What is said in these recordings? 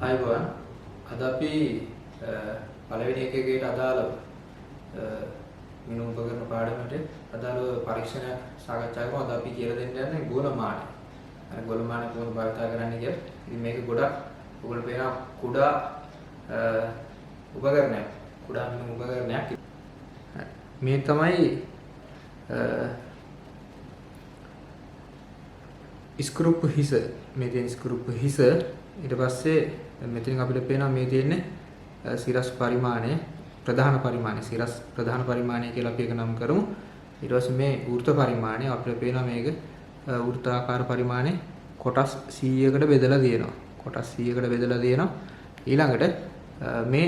අයිබෝන් අද අපි පළවෙනි එකේට අදාළව මිනුම් උපකරණ පාඩමට අදාළව පරීක්ෂණයක් සාකච්ඡා කරමු. අද අපි කියලා දෙන්න යන්නේ ගෝලමානය. අර ගෝලමානය කොහොමද භාවිත කරන්නේ කියලා. ඉතින් මේක ගොඩක් ඔයගොල්ලෝ පේන කුඩා උපකරණයක්. කුඩා මිනුම් උපකරණයක්. මේ තමයි ස්ක්‍රූප් හිස. මේ තියෙන ස්ක්‍රූප් හිස ඊට පස්සේ මෙතනින් අපිට පේනවා මේ තියෙන්නේ සිරස් පරිමාණය ප්‍රධාන පරිමාණය සිරස් ප්‍රධාන පරිමාණය කියලා අපි එක නම් කරමු. ඊට පස්සේ මේ වෘත්ත පරිමාණය අපිට පේනවා මේක වෘත්තාකාර පරිමාණය කොටස් 100කට බෙදලා තියෙනවා. කොටස් 100කට බෙදලා තියෙනවා. ඊළඟට මේ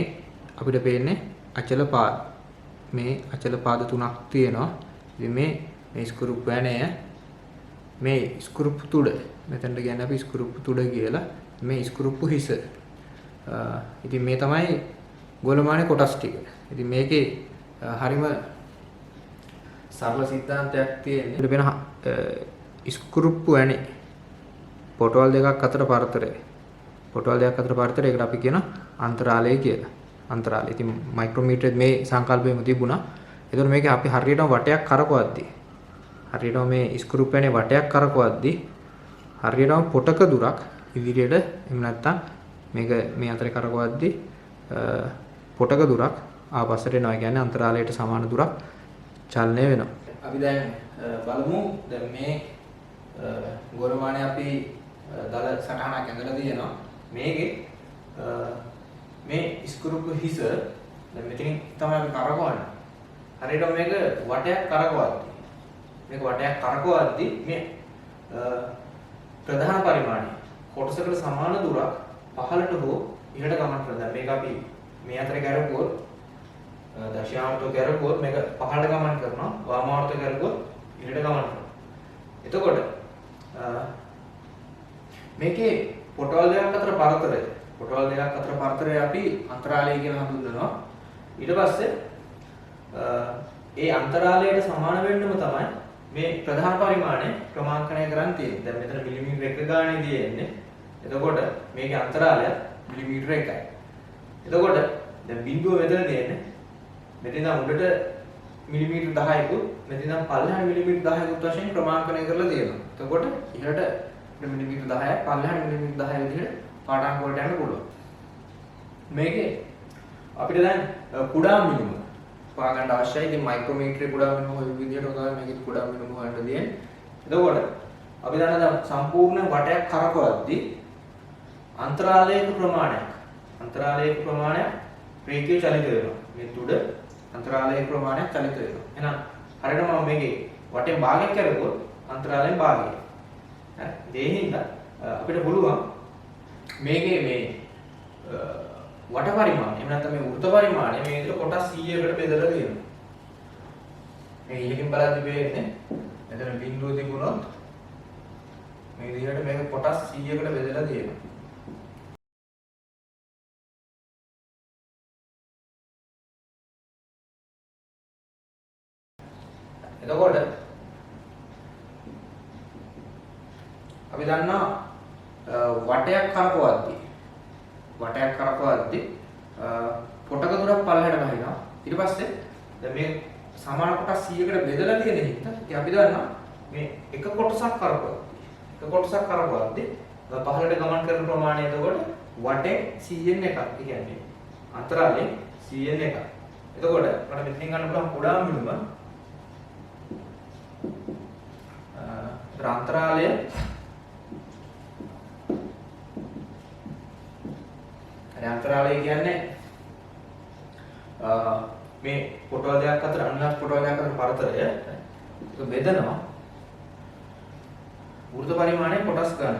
අපිට පේන්නේ අචල පාද. මේ අචල පාද තුනක් තියෙනවා. ඉතින් මේ ස්ක්‍රූප් වැනය මේ ස්ක්‍රූප් තුඩ මෙතනට කියන්නේ අපි ස්ක්‍රූප් තුඩ කියලා. මේ ස්ක්‍රූප් හිස. ඉතින් මේ තමයි ගෝලමානයේ කොටස් ටික. ඉතින් මේකේ හරිම සරල සිද්ධාන්තයක් තියෙන්නේ. ඉතින් වෙන ස්ක්‍රූප් වැනේ පොටවල් දෙකක් අතර පරතරය. පොටවල් දෙකක් අතර පරතරය ඒකට අපි කියන අන්තරාලය කියලා. අන්තරාලය. ඉතින් මයික්‍රෝමීටර් මේ සංකල්පයම තිබුණා. ඒතකොට මේක අපි හරියටම වටයක් කරකවද්දී හරියටම මේ ස්ක්‍රූප් වැනේ වටයක් කරකවද්දී හරියටම පොටක දුරක් ඉදිරියට එහෙම නැත්නම් මේක මේ අතරේ කරකවද්දී පොටක දුරක් ආපස්සට එනවා. ඒ කියන්නේ අන්තරාලයට සමාන දුරක් චලනය වෙනවා. අපි දැන් බලමු දැන් මේ ගෝලමානය අපි දල සටහනක් ඇඳලා තියෙනවා. මේකේ මේ ස්ක්‍රූප් හිස දැන් මෙතනින් තමයි අපි කරකවන්නේ. හරියට මේක වටයක් කරකවද්දී මේක වටයක් කරකවද්දී මේ ප්‍රධාන පරිමාණය කොටසකට සමාන දුරක් පහළට හෝ ඉහළට ගමන් කරනවා. මේක අපි මේ අතරේ කරකවුවොත් දක්ෂිණාවර්තව කරකවුවොත් මේක පහළට ගමන් කරනවා. වාමාවර්තව කරකවුවොත් ඉහළට ගමන් කරනවා. එතකොට මේකේ පොටවල් දෙකක් අතර පරතරය අපි අන්තරාලය කියලා හඳුන්වනවා. ඊට පස්සේ ඒ අන්තරාලයට සමාන වෙන්නම තමයි මේ ප්‍රධාන පරිමාණය ක්‍රමාංකණය කරන් තියෙන්නේ. දැන් මෙතන මිලිමීටර 1 ගානේ තියෙන්නේ. එතකොට මේකේ අන්තරාලය මිලිමීටර 1යි. එතකොට දැන් බිඳුව මෙතන තියෙන්නේ. මෙතන ඉඳන් උඩට මිලිමීටර 10කුත් මෙතන ඉඳන් පල්ලෙහාට මිලිමීටර 10කුත් වශයෙන් ක්‍රමාංකණය කරලා තියෙනවා. එතකොට ඉහළට මිලිමීටර 10යි පල්ලෙහාට මිලිමීටර 10යි විදිහට පාඩම් වලට යන්න පුළුවන්. මේකේ අපිට දැන් කුඩා මිනුම හොයාගන්න අවශ්‍යයි. ඉතින් මයික්‍රෝමීටරේ කුඩා මිනුම ඔය විදිහට තමයි මේකේ කුඩා මිනුම හොයන්න දෙන්නේ. එතකොට අපි දන්නා දැන් සම්පූර්ණ වටයක් කරකවද්දී අන්තරාලයක ප්‍රමාණයක් රේඛීය චලිත වෙනවා. මේ තුඩ අන්තරාලයක ප්‍රමාණයක් චලිත වෙනවා. එහෙනම් හරියටම මම මේකේ වටෙන් භාගයක් කරගුවොත් අන්තරාලයෙන් භාගය. හරි. ඒ හින්දා අපිට පුළුවන් මේකේ මේ වට පරිමාණය එහෙම නැත්නම් මේ වෘත්ත පරිමාණය මේ විදිහට කොටස් 100කට බෙදලා තියෙනවා. මේ ඉලකින් බලද්දි වෙන්නේ මෙතන බිඳුව තිබුණොත් මේ විදිහට මේක කොටස් 100කට බෙදලා තියෙනවා. එතකොට අපි දන්නවා වටයක් කරකවද්දී පොටක දුරක් පල්ලෙහාට බහිනවා. ඊට පස්සේ දැන් මේ සමාන කොටස් 100කට බෙදලා තියෙන හින්දා ඉතින් අපි දන්නවා මේ එක කොටසක් කරකවද්දී පහළට ගමන් කරන ප්‍රමාණය එතකොට වටේ 100න් එකක්. ඒ කියන්නේ අන්තරාලයෙන් 100න් එකක්. එතකොට මට මෙතනින් ගන්න පුළුවන් කුඩා මිනුම අන්තරාලය අන්තරාලය කියන්නේ මේ පොටවල් දෙකක් අතර අනිවාර්ය පොටවල් දෙකක් අතර පරතරය ඒක බෙදනවා වෘත්ත පරිමාණය කොටස් ගන්න.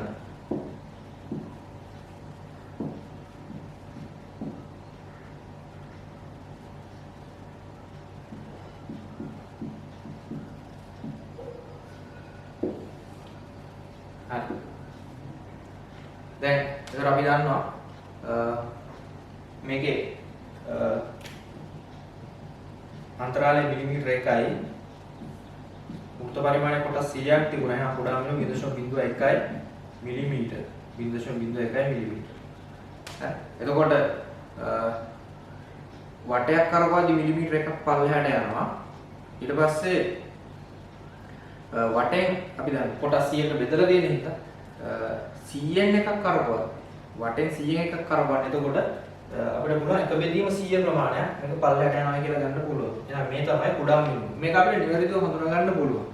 හරි. දැන් ඒතර අපි දන්නවා මේකේ අන්තරාලය මිලිමීටර 1යි වෘත්ත පරිමාණය කොටස් 100ක් තිබුණා. එහෙනම් කුඩා මිනුම 0.01 මිලිමීටර 0.01 මිලිමීටර. එතකොට වටයක් කරපුවාදී මිලිමීටර එකක් පල්ලෙහාට යනවා. ඊට පස්සේ වටෙන් අපි දැන් කොටස් 100කට බෙදලා දෙන හින්දා 100න් එකක් කරපුවා. වටෙන් 100න් එකක් කරපුවා. එතකොට අපිට පුළුවන් එක බෙදීම 100 ප්‍රමාණයක් මේක පල්ලෙහාට යනවා කියලා ගන්න පුළුවන්. එහෙනම් මේ තමයි කුඩා මිනිමම්. මේක අපිට නිවැරදිව හඳුනා ගන්න පුළුවන්.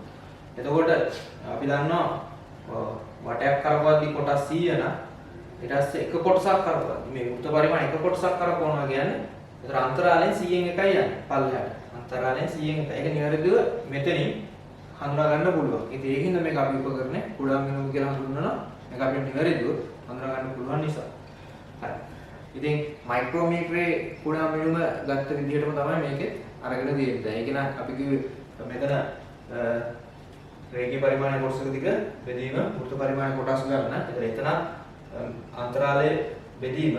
එතකොට අපි දන්නවා වටයක් කරපුවාදී කොටස් 100 නම් ඊට පස්සේ එක කොටසක් කරපුවා. මේ වෘත්ත පරිමාණ එක කොටසක් කරපුවා කියන්නේ ඒතර අන්තරාලයෙන් 100න් එකයි යන්නේ පල්ලෙහාට. අන්තරාලයෙන් 100න් එක. ඒක නිවැරදිව මෙතනින් හඳුනා ගන්න පුළුවන්. ඉතින් ඒකින්ද මේක අපි උපකරණය කුඩා මිනිමම් කියලා හඳුන්වනවා. මේක අපිට නිවැරදිව හඳුනා ගන්න පුළුවන් නිසා. හරි. ඉතින් මයික්‍රෝමීටරේ කුඩා මිනිමම ගත්ත විදිහටම තමයි මේකේ අරගෙන තියෙන්නේ. ඒක න අපි කිව්වේ මෙතන රේඛීය පරිමාණ කොටසක දිග බෙදීම වෘත්ත පරිමාණ කොටස් ගන්න. එතන අන්තරාලයේ බෙදීම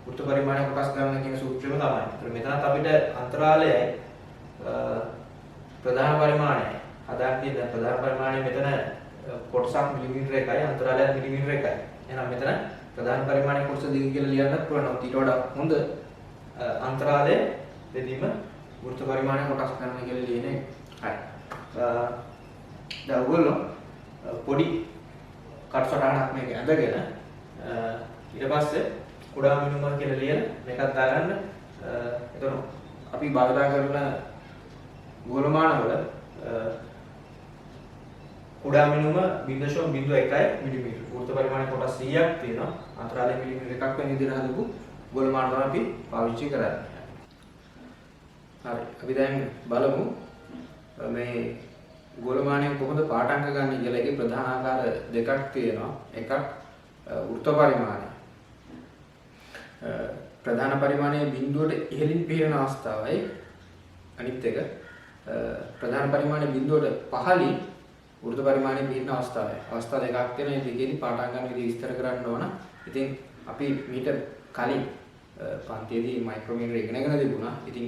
වෘත්ත පරිමාණ කොටස් ගන්න කියන සූත්‍රයම තමයි. ඒතර මෙතනත් අපිට අන්තරාලයයි ප්‍රධාන පරිමාණයයි හදාගන්න තියෙන ප්‍රධාන පරිමාණය මෙතන කොටසක් මිලිමීටර එකයි අන්තරාලය මිලිමීටර එකයි. එහෙනම් මෙතන ප්‍රධාන පරිමාණය කොටස දිග කියලා ලියන්නත් පුළුවන්. ඊට වඩා හොඳ අන්තරාලය බෙදීම වෘත්ත පරිමාණය කොටස් ගන්න කියලා ලියන්නේ. හරි. දැන් ඔයගොල්ලෝ පොඩි කටසටහනක් මේක ඇඳගෙන ඊට පස්සේ කුඩා මිනිමම් කියලා ලියලා මේකත් දාගන්න. එතකොට අපි භාවිතා කරන ගෝලමානවල කුඩා මිනිමම 0.01 මිලිමීටර. වෘත්ත පරිමාණය කොටස් 100ක් තියෙනවා. අන්තරාලය මිලිමීටර එකක් වෙන විදිහට හදපු ගෝලමාන තමයි අපි පාවිච්චි කරන්නේ. හරි. අපි දැන් බලමු මේ ගෝලමානයෙන් කොහොමද පාඨාංක ගන්න කියලා. ඒකේ ප්‍රධාන ආකාර දෙකක් තියෙනවා. එකක් වෘත්ත පරිමාණය. ප්‍රධාන පරිමාණයේ බිඳුවට ඉහළින් පිරෙන අවස්ථාවයි. අනිත් එක ප්‍රධාන පරිමාණයේ බිඳුවට පහළින් වෘත්ත පරිමාණයේ පිරෙන අවස්ථාවයි. අවස්ථා දෙකක් තියෙනවා. මේ දෙකේදී පාඨාංක ගන්න විදිහ විස්තර කරන්න ඕන. ඉතින් අපි මීට කලින් පන්තියේදී මයික්‍රෝමීටර ඉගෙනගෙන තිබුණා. ඉතින්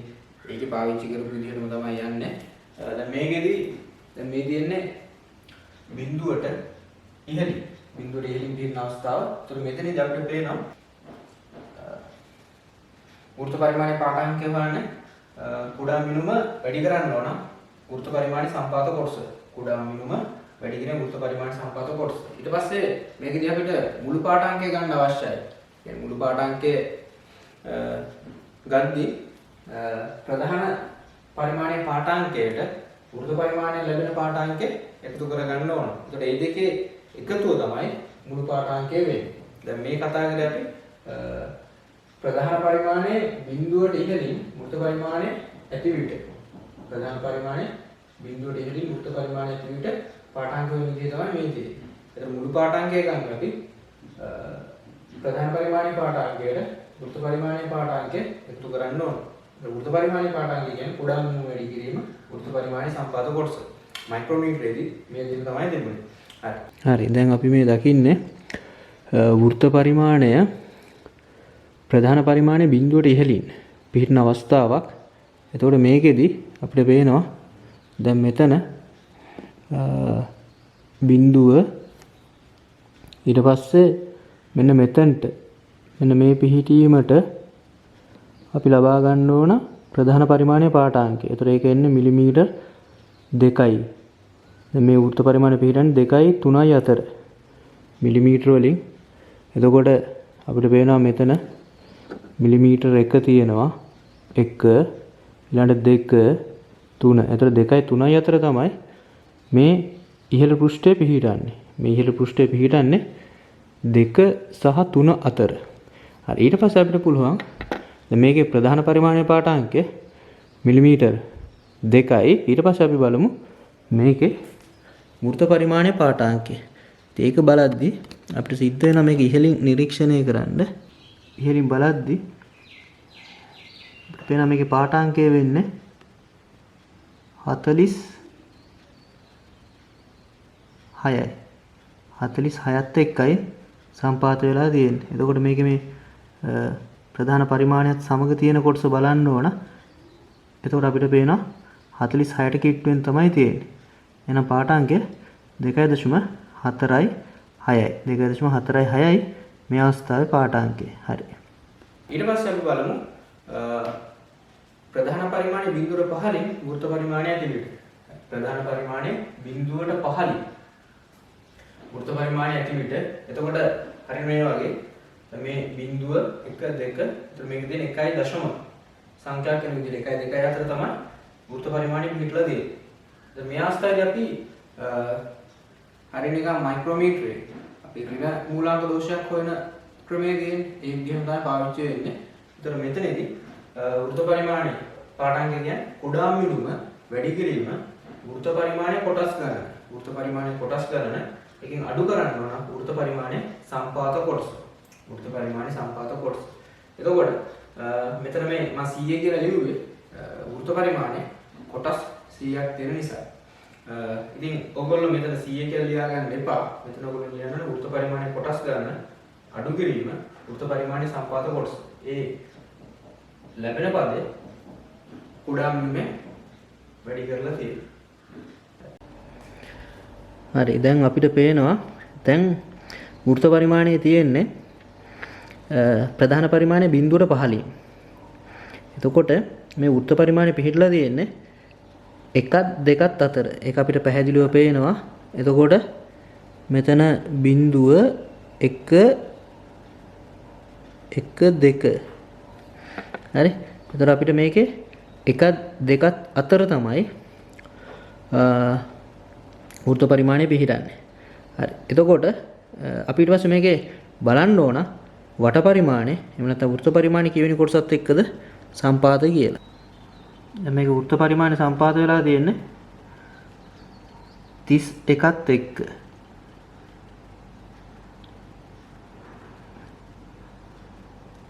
ඒකේ පාවිච්චි කරපු විදිහටම තමයි යන්නේ. දැන් මේකෙදී දැන් මේ තියෙන්නේ බිඳුවට ඉහළින් පිරෙන අවස්ථාව. ඒතර මෙතනදී අපිට පේනවා වෘත්ත පරිමාණයේ පාඨාංකය හොයන්නේ කුඩා මිනුම වැඩි කරන්න ඕන වෘත්ත පරිමාණයේ සම්පාත කොටස. කුඩා මිනුම වැඩි කිරීම වෘත්ත පරිමාණයේ සම්පාත කොටස. ඊට පස්සේ මේකදී අපිට මුළු පාඨාංකය ගන්න අවශ්‍යයි. කියන්නේ මුළු පාඨාංකය ගද්දී ප්‍රධාන පරිමාණයේ පාඨාංකයට වෘත්ත පරිමාණයෙන් ලැබෙන පාඨාංකය එකතු කරගන්න ඕන. ඒකට මේ දෙකේ එකතුව තමයි මුළු පාඨාංකය වෙන්නේ. දැන් මේ කතා කරේ අපි ප්‍රධාන පරිමාණයේ බිඳුවට ඉහළින් වෘත්ත පරිමාණය ඇති විට ප්‍රධාන පරිමාණයේ බිඳුවට ඉහළින් වෘත්ත පරිමාණය ඇති විට පාඨාංක වෙන විදිහ තමයි මේ තියෙන්නේ. ඒතර මුළු පාඨාංකය ගන්න අපි ප්‍රධාන පරිමාණයේ පාඨාංකයට වෘත්ත පරිමාණයේ පාඨාංකය එකතු කරන්න ඕන. වෘත්ත පරිමාණයේ පාඨාංකය කියන්නේ කුඩා මිනුම වැඩි කිරීම වෘත්ත පරිමාණයේ සම්පාත කොටස. මයික්‍රෝමීටරේදී මේ විදිහ තමයි දෙන්නේ. හරි. දැන් අපි මේ දකින්නේ වෘත්ත පරිමාණය ප්‍රධාන පරිමාණයේ බිඳුවට ඉහළින් පිහිටන අවස්ථාවක්. එතකොට මේකෙදි අපිට පේනවා දැන් මෙතන බිඳුව ඊට පස්සේ මෙන්න මෙතනට මෙන්න මේ පිහිටීමට අපි ලබා ගන්න ඕන ප්‍රධාන පරිමාණයේ පාඨාංකය. ඒතර ඒක එන්නේ මිලිමීටර් 2යි. දැන් මේ වෘත්ත පරිමාණය පිහිටන්නේ 2යි 3යි අතර මිලිමීටර වලින්. එතකොට අපිට පේනවා මෙතන මිලිමීටර 1 තියෙනවා. 1 ඊළඟට 2 3. එතකොට 2යි 3යි අතර තමයි මේ ඉහළ පෘෂ්ඨයේ පිහිටන්නේ. මේ ඉහළ පෘෂ්ඨයේ පිහිටන්නේ 2 සහ 3 අතර. හරි. ඊට පස්සේ අපිට පුළුවන් දැන් මේකේ ප්‍රධාන පරිමාණයේ පාඨාංකය මිලිමීටර 2යි. ඊට පස්සේ අපි බලමු මේකේ වෘත්ත පරිමාණයේ පාඨාංකය. ඒක බලද්දි අපිට සිද්ධ වෙනවා මේක ඉහළින් නිරීක්ෂණය කරන්න. ඉහළින් බලද්දි අපිට පේනවා මේකේ පාඨාංකය වෙන්නේ 46යි. 46ත් එක්කයි සම්පාත වෙලා තියෙන්නේ. එතකොට මේකේ මේ ප්‍රධාන පරිමාණයත් සමග තියෙන කොටස බලන්න ඕන. එතකොට අපිට පේනවා 46ට කිට්ටුවෙන් තමයි තියෙන්නේ. එහෙනම් පාඨාංකය 2.46යි. 2.46යි මේ අවස්ථාවේ පාඨාංකය. හරි. ඊට පස්සේ අපි බලමු ප්‍රධාන පරිමාණය බිඳුවට පහළින් වෘත්ත පරිමාණය ඇති විට. ප්‍රධාන පරිමාණය බිඳුවට පහළින් වෘත්ත පරිමාණය ඇති විට. එතකොට හරිය මේ වගේ මේ බිඳුව 1 2 එතකොට මේක දෙන 1 දශම සංඛ්‍යා කියන විදිහට 1 2 අතර තමයි වෘත්ත පරිමාණය පිළිట్లా දෙන්නේ. දැන් මේ අවස්ථාවේදී අපි හරිය නිකන් මයික්‍රෝමීටරේ අපි ඍණ මූලාංක දෝෂයක් හොයන ක්‍රමයේ තියෙන ඒ විදිහම තමයි පාවිච්චි වෙන්නේ. ඒතර මෙතනදී වෘත්ත පරිමාණය පාඨාංගය කියන්නේ කුඩා මිදුම වැඩි කිරීම වෘත්ත පරිමාණය කොටස් ගන්න. වෘත්ත පරිමාණය කොටස් ගන්න එකකින් අඩු කරන්න ඕන වෘත්ත පරිමාණය සම්පාත කොටස. වෘත්ත පරිමාණය සම්පාත කොටස. එතකොට මෙතන මේ මම 100 කියලා ලියුවේ වෘත්ත පරිමාණය කොටස් 100ක් තියෙන නිසා. ඉතින් ඔයගොල්ලෝ මෙතන 100 කියලා ලියා ගන්න එපා. මෙතන ඔයගොල්ලෝ ලියන්න වෘත්ත පරිමාණය කොටස් ගන්න අඩු කිරීම වෘත්ත පරිමාණය සම්පාත කොටස. ඒ ලැබෙන පදේ කුඩා මිදුමේ වැඩි කරලා තියෙනවා. හරි දැන් අපිට පේනවා දැන් වෘත්ත පරිමාණයේ තියෙන්නේ ප්‍රධාන පරිමාණය බිඳුවට පහළින්. එතකොට මේ වෘත්ත පරිමාණය පිළිහිట్లా තියෙන්නේ 1ත් 2ත් අතර. ඒක අපිට පැහැදිලිව පේනවා. එතකොට මෙතන බිඳුව 1 2 හරි. එතකොට අපිට මේකේ 1ත් 2ත් අතර තමයි වෘත්ත පරිමාණය පිහිටන්නේ. හරි. එතකොට අපි ඊට පස්සේ මේකේ බලන්න ඕන වට පරිමාණය එහෙම නැත්නම් වෘත්ත පරිමාණය කියවෙන කොටසත් එක්කද සම්පාත කියලා. දැන් මේක වෘත්ත පරිමාණය සම්පාත වෙලා තියෙන්නේ 31ත් එක්ක.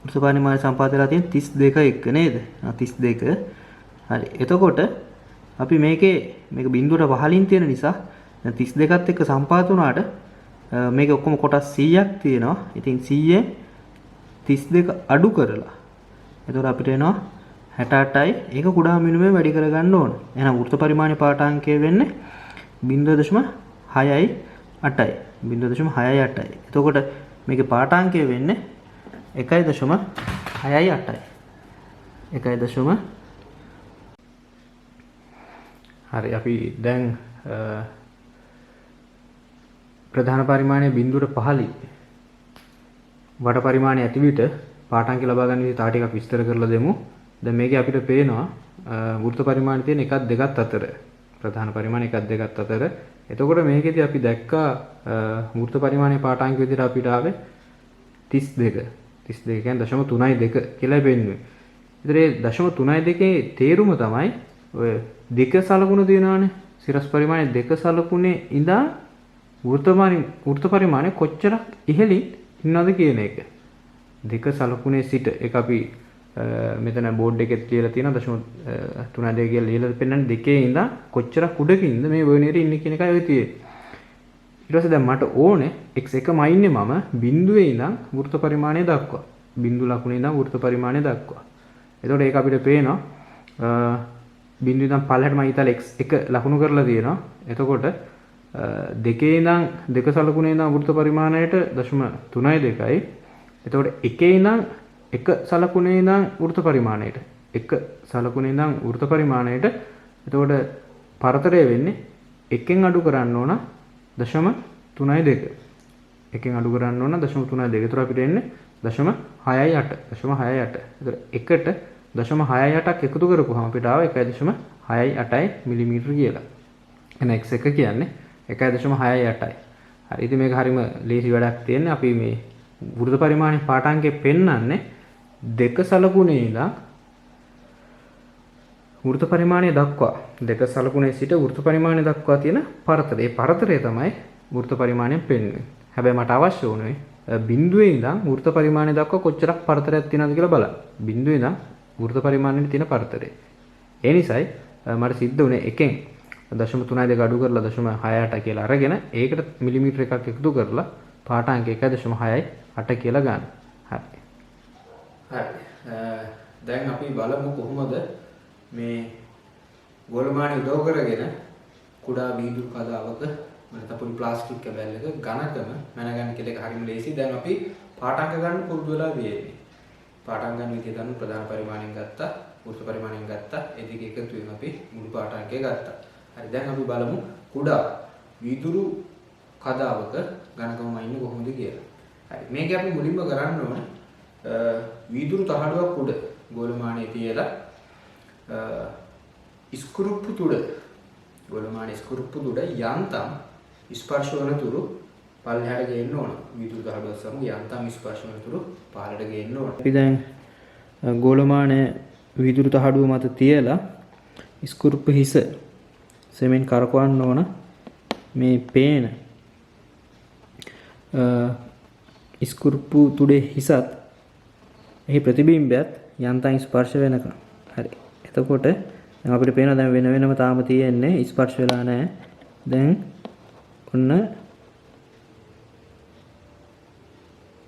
වෘත්ත පරිමාණය සම්පාත වෙලා තියෙන්නේ 32 එක්ක නේද? 32. හරි. එතකොට අපි මේක බිඳුවට පහළින් තියෙන නිසා දැන් 32ත් එක්ක සම්පාත වුණාට මේක ඔක්කොම කොටස් 100ක් තියෙනවා. ඉතින් 100ෙන් 32 අඩු කරලා එතකොට අපිට එනවා 68යි. ඒක කුඩා මිදුමේ වැඩි කරගන්න ඕන. එහෙනම් වෘත්ත පරිමාණය පාඨාංකය වෙන්නේ 0.68යි. 0.68යි. එතකොට මේකේ පාඨාංකය වෙන්නේ 1.68යි. 1. හරි අපි දැන් ප්‍රධාන පරිමාණය බිඳුවට පහළින් වට පරිමාණය ඇති විට පාඨාංක ලබා ගන්න විදිහ තා ටිකක් විස්තර කරලා දෙමු. දැන් මේකේ අපිට පේනවා වෘත්ත පරිමාණය තියෙන 1ත් 2ත් අතර. ප්‍රධාන පරිමාණය 1ත් 2ත් අතර. එතකොට මේකෙදී අපි දැක්කා වෘත්ත පරිමාණයේ පාඨාංක විදිහට අපිට ආවේ 32. 32 කියන්නේ 0.32 කියලා පෙන්වන්නේ. ඒතර ඒ 0.32 තේරුම තමයි ඔය දෙක සලකුණ තියෙනවානේ. සිරස් පරිමාණය දෙක සලකුණේ ඉඳන් වෘත්ත පරිමාණය කොච්චරක් ඉහළින් ඉන්නවද කියන එක. දෙක සලකුණේ සිට ඒක අපි මෙතන බෝඩ් එකේ කියලා තියෙනවා 0.32 කියලා ලියලා පෙන්නන්නේ දෙකේ ඉඳන් කොච්චරක් උඩකින්ද මේ වර්නියරේ ඉන්නේ කියන එකයි ඔය තියෙන්නේ. ඊට පස්සේ දැන් මට ඕනේ x1 ඉන්නේ මම බිඳුවේ ඉඳන් වෘත්ත පරිමාණය දක්වා. බිඳු ලකුණේ ඉඳන් වෘත්ත පරිමාණය දක්වා. එතකොට ඒක අපිට පේනවා බිඳුවේ ඉඳන් පල්ලෙහාට මම ඊතල x1 ලකුණු කරලා තියෙනවා. එතකොට දෙකේ ඉඳන් දෙක සලකුණේ ඉඳන් වෘත්ත පරිමාණයට 0.32යි. එතකොට එකේ ඉඳන් එක සලකුණේ ඉඳන් වෘත්ත පරිමාණයට එක සලකුණේ ඉඳන් වෘත්ත පරිමාණයට එතකොට පරතරය වෙන්නේ එකෙන් අඩු කරන්න ඕන 0.32. එකෙන් අඩු කරන්න ඕන 0.32. ඒතර අපිට එන්නේ 0.68. 0.68. ඒතර එකට 0.68ක් එකතු කරපුවාම අපිට ආව 1.68 මිලිමීටර කියලා. එහෙනම් x1 කියන්නේ 1.68යි. හරි. ඉතින් මේක හරියම ලේසි වැඩක් තියෙන්නේ. අපි මේ වෘත්ත පරිමාණයේ පාඨාංකය පෙන්වන්නේ දෙක සලකුණේ ඉඳන් වෘත්ත පරිමාණය දක්වා දෙක සලකුණේ සිට වෘත්ත පරිමාණය දක්වා තියෙන පරතරය. ඒ පරතරය තමයි වෘත්ත පරිමාණයෙන් පෙන්වන්නේ. හැබැයි මට අවශ්‍ය වුණේ බිඳුවේ ඉඳන් වෘත්ත පරිමාණය දක්වා කොච්චරක් පරතරයක් තියෙනවද කියලා බලන්න. බිඳුවේ ඉඳන් වෘත්ත පරිමාණයට තියෙන පරතරය. ඒ නිසායි මට සිද්ධ වුණේ එකෙන් 0.32 අඩු කරලා 0.68 කියලා අරගෙන ඒකට මිලිමීටර එකක් එකතු කරලා පාඨාංක 1.68 කියලා ගන්න. හරි. හරි. දැන් අපි බලමු කොහොමද මේ ගොල්මානි උදව් කරගෙන කුඩා බීදුරු කදාවක නැත්නම් පොඩි ප්ලාස්ටික් කැබල් එක ඝනකම මැනගන්න කියලා එක හරිම ලේසි. දැන් අපි පාඨාංක ගන්න පුරුදු වෙලා තියෙන්නේ. පාඨාංග ගන්න විදිය ගන්න ප්‍රධාන පරිමාණයෙන් ගත්තා, වෘත්ත පරිමාණයෙන් ගත්තා. ඒ දෙක එකතු වෙන අපි මුළු පාඨාංගය ගත්තා. හරි දැන් අපි බලමු කුඩා වීදුරු කදාවක ඝනකම ඉන්නේ කොහොමද කියලා. හරි මේක අපි මුලින්ම කරන්න ඕන වීදුරු තහඩුවක් උඩ ගෝලමානයේ තියලා ස්ක්‍රූප්පු තුඩ ගෝලමානයේ ස්ක්‍රූප්පු තුඩ යන්තම් ස්පර්ශ වන තුරු පල්ලෙහාට ගේන්න ඕන. වීදුරු තහඩුව සමග යන්තම් ස්පර්ශ වන තුරු පහළට ගේන්න ඕන. අපි දැන් ගෝලමානයේ වීදුරු තහඩුව මත තියලා ස්ක්‍රූප්පු හිස සෙමෙන් කරකවන්න ඕන. මේ පේන ස්ක්‍රූප්පු තුඩේ හිසත් එහි ප්‍රතිබිම්බයත් යන්තම් ස්පර්ශ වෙනකම්. හරි. එතකොට දැන් අපිට පේනවා දැන් වෙන වෙනම තාම තියෙන්නේ ස්පර්ශ වෙලා නැහැ. දැන් ඔන්න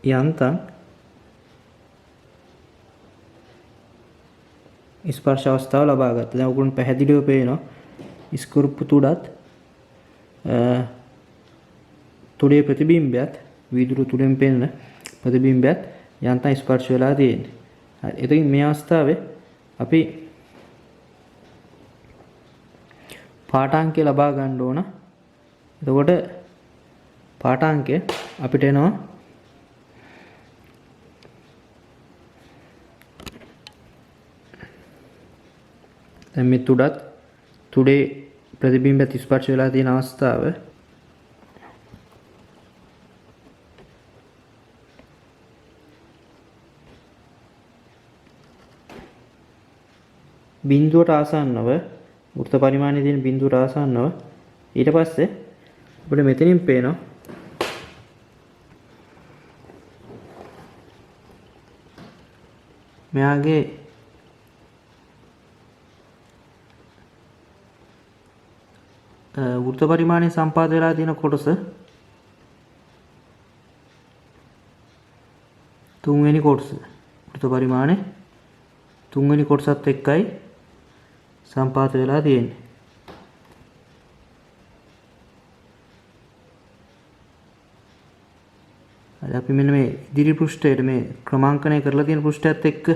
යන්තම් ස්පර්ශ අවස්ථාව ලබා ගත්තා. දැන් උගුරුන් පැහැදිලිව පේනවා ස්ක්‍රූප්පු තුඩත් තුඩේ ප්‍රතිබිම්බයත් වීදුරු තුඩෙන් පෙනෙන ප්‍රතිබිම්බයත් යන්තම් ස්පර්ශ වෙලා තියෙන්නේ. හරි. එතකින් මේ අවස්ථාවේ අපි පාඨාංකය ලබා ගන්න ඕන. එතකොට පාඨාංකය අපිට එනවා දැන් මේ තුඩත් තුඩේ ප්‍රතිබිම්බයත් ස්පර්ශ වෙලා තියෙන අවස්ථාව බිඳුවට ආසන්නව වෘත්ත පරිමාණයේ තියෙන බිඳුවට ආසන්නව ඊට පස්සේ අපිට මෙතනින් පේනවා මෙයාගේ වෘත්ත පරිමාණයේ සම්පාද වෙලා තියෙන කොටස තුන්වෙනි කොටස වෘත්ත පරිමාණයේ තුන්වෙනි කොටසත් එක්කයි සම්පාත වෙලා තියෙන්නේ. හරි අපි මෙන්න මේ ඉදිරි පෘෂ්ඨයට මේ ක්‍රමාංකනය කරලා තියෙන පෘෂ්ඨයත් එක්ක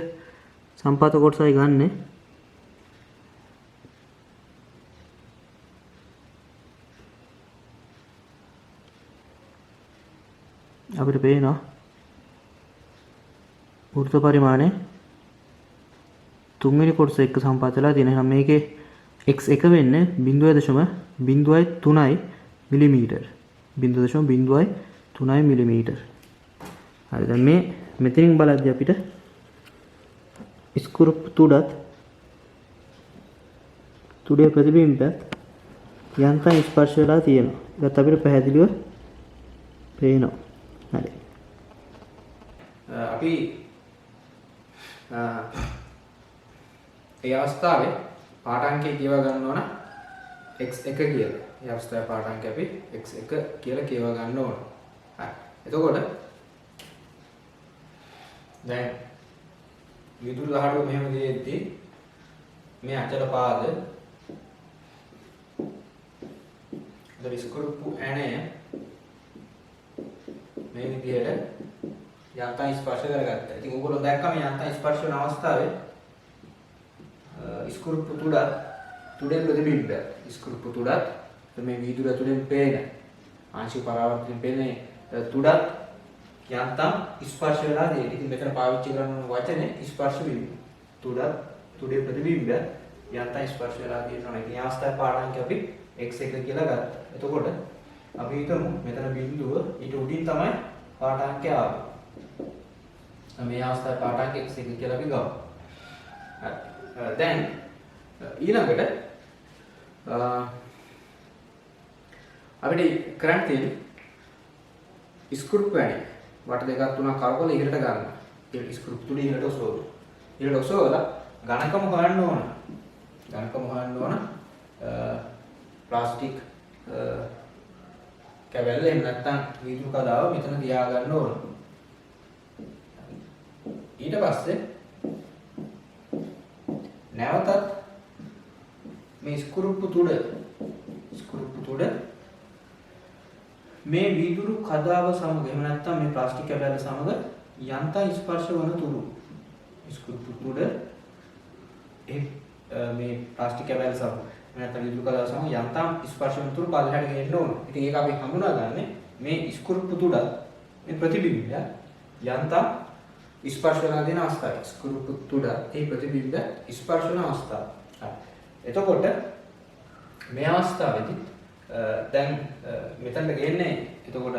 සම්පාත කොටසයි ගන්නෙ. අපිට පේනවා වෘත්ත පරිමාණය තුන්වෙනි කොටස එක්ක සම්පාත වෙලා තියෙනවා. එහෙනම් මේකේ x1 වෙන්නේ 0.03 මිලිමීටර. 0.03 මිලිමීටර. හරි දැන් මේ මෙතනින් බලද්දී අපිට ස්ක්‍රූප් තුඩත් තුඩේ ප්‍රතිබිම්බයත් යන්තම් ස්පර්ශ වෙලා තියෙනවා. ඒකත් අපිට පැහැදිලිව පේනවා. හරි. අපි ඒ අවස්ථාවේ පාඨාංකය කියව ගන්න ඕන x1 කියලා. ඒ අවස්ථාවේ පාඨාංකය අපි x1 කියලා කියව ගන්න ඕන. හරි. එතකොට දැන් විදුලි දහඩුව මෙහෙම දෙද්දී මේ අචල පාද දරි ස්ක්‍රූප්පු ඇණය මේ විදිහට යන්තම් ස්පර්ශ කරගත්තා. ඉතින් ඔයගොල්ලෝ දැක්කම යන්තම් ස්පර්ශ වෙන අවස්ථාවේ ස්ක්‍රූප්පු තුඩේ ප්‍රතිබිම්බය ස්ක්‍රූප්පු තුඩත් මේ වීදුරු ඇතුලෙන් පේන ආංශික පරාවර්තනයෙන් පේන්නේ තුඩත් යන්තම් ස්පර්ශ වෙලා තියෙනවා. ඉතින් මෙතන පාවිච්චි කරන වචනේ ස්පර්ශ වීම. තුඩේ ප්‍රතිබිම්බය යන්තම් ස්පර්ශ වෙලා තියෙනවා. ඉතින් ඒ අවස්ථාවේ පාඨාංකය අපි x1 කියලා ගත්තා. එතකොට අපි හිතමු මෙතන බිඳුව ඊට උඩින් තමයි පාඨාංකය ආවේ. මේ අවස්ථාවේ පාඨාංකය x1 කියලා අපි ගමු. හරි. දැන් ඊළඟට අපිට කරන්න තියෙන්නේ ස්ක්‍රූප් වැඩි වට දෙකක් තුනක් කරකවලා ඉහළට ගන්න. ඒ ස්ක්‍රූප් තුන ඉහළට ඔසවන. ඉහළට ඔසවලා ඝනකම හොයන්න ඕන. ඝනකම හොයන්න ඕන ප්ලාස්ටික් කැබල්ල එහෙම නැත්නම් වීදුරු කදාව මෙතන තියා ගන්න ඕන. ඊට පස්සේ නැවතත් මේ ස්ක්‍රූප්පු තුඩ මේ වීදුරු කදාව සමග එහෙම නැත්නම් මේ ප්ලාස්ටික් කැබල්ල සමග යන්තම් ස්පර්ශ වන තුරු ස්කෘප්පු තුඩ මේ ප්ලාස්ටික් කැබැල්ල සම නැත්නම් විදුලි කලාව සම යන්තම් ස්පර්ශ වන තුරු පල්ලෙහාට ගෙන්න ඕන. ඉතින් ඒක අපි හඳුනාගන්නේ මේ ස්කෘප්පු තුඩ මේ ප්‍රතිබිම්බය යන්තම් ස්පර්ශ වෙනා දෙන අවස්ථාවයි. ස්කෘප්පු තුඩ ඒ ප්‍රතිබිම්බය ස්පර්ශ වෙන අවස්ථාව. හරි. එතකොට මේ අවස්ථාවේදී දැන් මෙතනට ගෙන්නේ එතකොට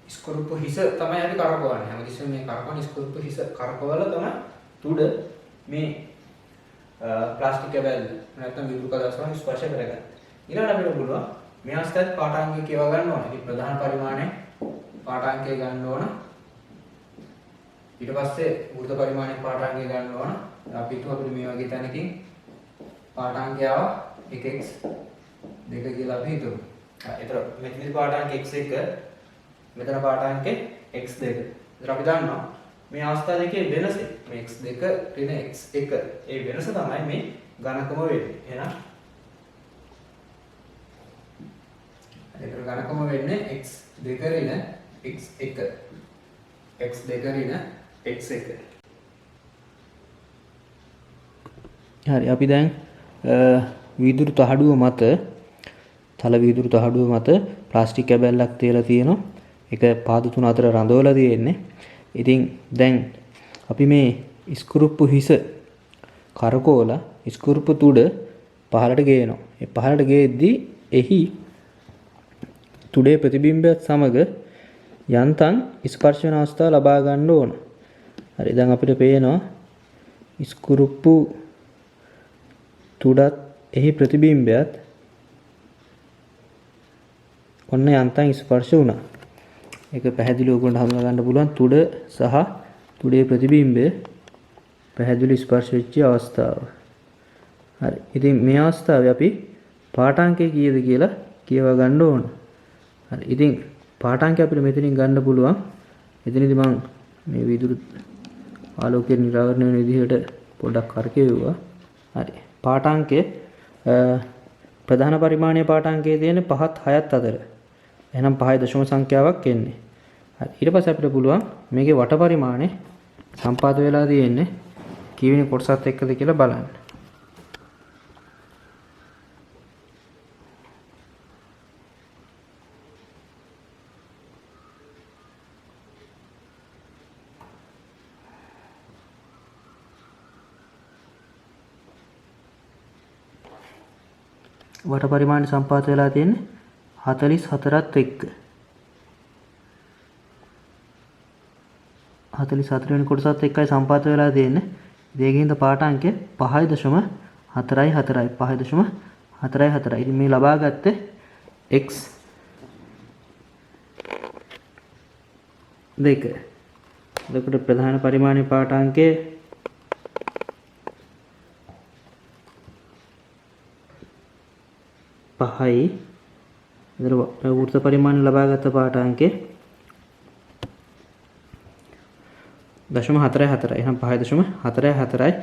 ස්කෘප්පු හිස තමයි අපි කරකවන්නේ. හැමතිස්සෙම මේ කරකවන ස්කෘප්පු හිස කරකවලා තමයි තුඩ මේ ප්ලාස්ටික් කැබැල්ල නැත්නම් විදුලි කලාව සම ස්පර්ශ කරගන්න. ඊළඟට අපිට පුළුවන් මේ අවස්ථාවේ පාඨාංගය කියව ගන්න ඕනේ. ඉතින් ප්‍රධාන පරිමාණය පාඨාංගය ගන්න ඕන. ඊට පස්සේ වෘත්ත පරිමාණය පාඨාංගය ගන්න ඕන. අපි හිතුව අපිට මේ වගේ තැනකින් පාඨාංගය ආව 1x 2 කියලා අපි හිතුවා. ඒතර මෙතනදී පාඨාංග x1 මෙතන පාඨාංග x2. ඒතර අපි දන්නවා මේ අවස්ථා දෙකේ වෙනස මේ x2 ඍණ x1 ඒ වෙනස තමයි මේ ඝනකම වෙන්නේ. එහෙනම් ඒතර ඝනකම වෙන්නේ x2 ඍණ x1 x2 ඍණ x1. හරි අපි දැන් වීදුරු තහඩුව මත තල වීදුරු තහඩුව මත ප්ලාස්ටික් කැබැල්ලක් තියලා තියෙනවා. ඒක පාද තුන අතර රඳවලා තියෙන්නේ. ඉතින් දැන් අපි මේ ස්ක්‍රූප්පු හිස කරකෝලා ස්ක්‍රූප්පු තුඩ පහළට ගේනවා. ඒ පහළට ගේද්දී එහි තුඩේ ප්‍රතිබිම්බයත් සමග යන්තම් ස්පර්ශ වෙන අවස්ථාව ලබා ගන්න ඕන. හරි දැන් අපිට පේනවා ස්ක්‍රූප්පු තුඩත් එහි ප්‍රතිබිම්බයත් ඔන්න යන්තම් ස්පර්ශ වුණා. ඒක පැහැදිලිව ඔයගොල්ලන්ට හඳුනා ගන්න පුළුවන් තුඩ සහ තුඩේ ප්‍රතිබිම්බය පැහැදිලි ස්පර්ශ වෙච්ච අවස්ථාව. හරි. ඉතින් මේ අවස්ථාවේ අපි පාඨාංකය කීයද කියලා කියවා ගන්න ඕන. හරි. ඉතින් පාඨාංකය අපිට මෙතනින් ගන්න පුළුවන්. එතනදී මම මේ විදුලි ආලෝකයේ නිරාවරණය වෙන විදිහට පොඩ්ඩක් කරකෙවුවා. හරි. පාඨාංකය ප්‍රධාන පරිමාණයේ පාඨාංකයේ තියෙන 5ත් 6ත් අතර. එහෙනම් 5 දශම සංඛ්‍යාවක් එන්නේ. හරි. ඊට පස්සේ අපිට පුළුවන් මේකේ වට පරිමාණය සම්පාද වෙලා තියෙන්නේ කීවෙනි කොටසත් එක්කද කියලා බලන්න. වට පරිමාණය සම්පාත වෙලා තියෙන්නේ 44ත් එක්ක. 44 වෙනි කොටසත් එක්කයි සම්පාත වෙලා තියෙන්නේ. ඒකෙන්ද පාඨාංකය 5.44යි 5.44. ඉතින් මේ ලබා ගත්තේ x 2. එතකොට ප්‍රධාන පරිමාණයේ පාඨාංකය පහයි. එතන වෘත්ත පරිමාණය ලබා ගත්ත පාඨාංකය 0.44. එහෙනම් 5.44යි.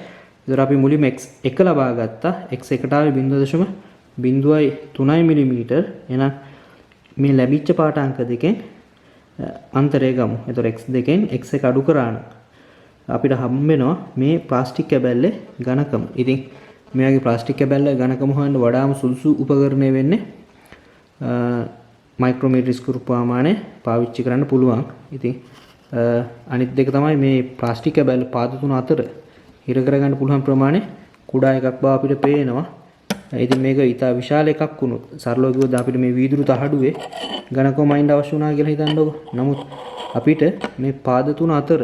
ඒතර අපි මුලින්ම x1 ලබා ගත්තා. x1ට ආවේ 0.03 මිලිමීටර්. එහෙනම් මේ ලැබිච්ච පාඨාංක දෙකෙන් අන්තරය ගමු. ඒතර x2කින් x1 අඩු කරා නම් අපිට හම්බ වෙනවා මේ ප්ලාස්ටික් කැබැල්ලේ ඝනකම. ඉතින් මේ වගේ ප්ලාස්ටික් කැබැල්ල ඝනකම හොයන්න වඩාම සුදුසු උපකරණය වෙන්නේ මයික්‍රෝමීටර් ස්ක්‍රූ ප්‍රමාණය පාවිච්චි කරන්න පුළුවන්. ඉතින් අනිත් දෙක තමයි මේ ප්ලාස්ටික් කැබැල්ල පාද තුන අතර හිර කරගන්න පුළුවන් ප්‍රමාණය කුඩා එකක් බව අපිට පේනවා. ඉතින් මේක ඉතා විශාල එකක් වුණොත් සරලව කිව්වොත් අපිට මේ වීදුරු තහඩුවේ ඝනකම මයින්ඩ් අවශ්‍ය වුණා කියලා හිතන්නකො. නමුත් අපිට මේ පාද තුන අතර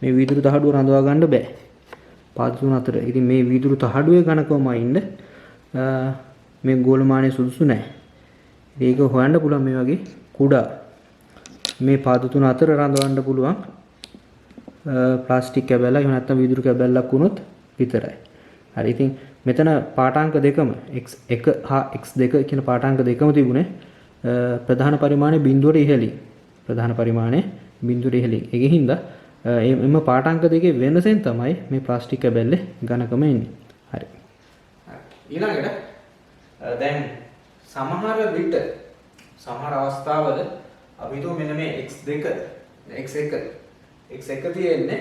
මේ වීදුරු තහඩුව රඳවා ගන්න බෑ. පාද තුන අතර. ඉතින් මේ වීදුරු තහඩුවේ ඝනකම මයින්ඩ් මේ ගෝලමානයේ සුදුසු නැහැ. ඒක හොයන්න පුළුවන් මේ වගේ කුඩා මේ පාද තුන අතර රඳවන්න පුළුවන් ප්ලාස්ටික් කැබැල්ලක් එහෙම නැත්නම් වීදුරු කැබැල්ලක් වුණොත් විතරයි. හරි. ඉතින් මෙතන පාඨාංක දෙකම x1 හා x2 කියන පාඨාංක දෙකම තිබුණේ ප්‍රධාන පරිමාණය බිඳුවට ඉහළින්. ප්‍රධාන පරිමාණය බිඳුවට ඉහළින්. ඒකෙන් හින්දා එම පාඨාංක දෙකේ වෙනසෙන් තමයි මේ ප්ලාස්ටික් කැබැල්ලේ ඝනකම එන්නේ. හරි. ඊළඟට දැන් සමහර විට සමහර අවස්ථාවල අපි හිතුව මෙන්න මේ x2 x1 තියෙන්නේ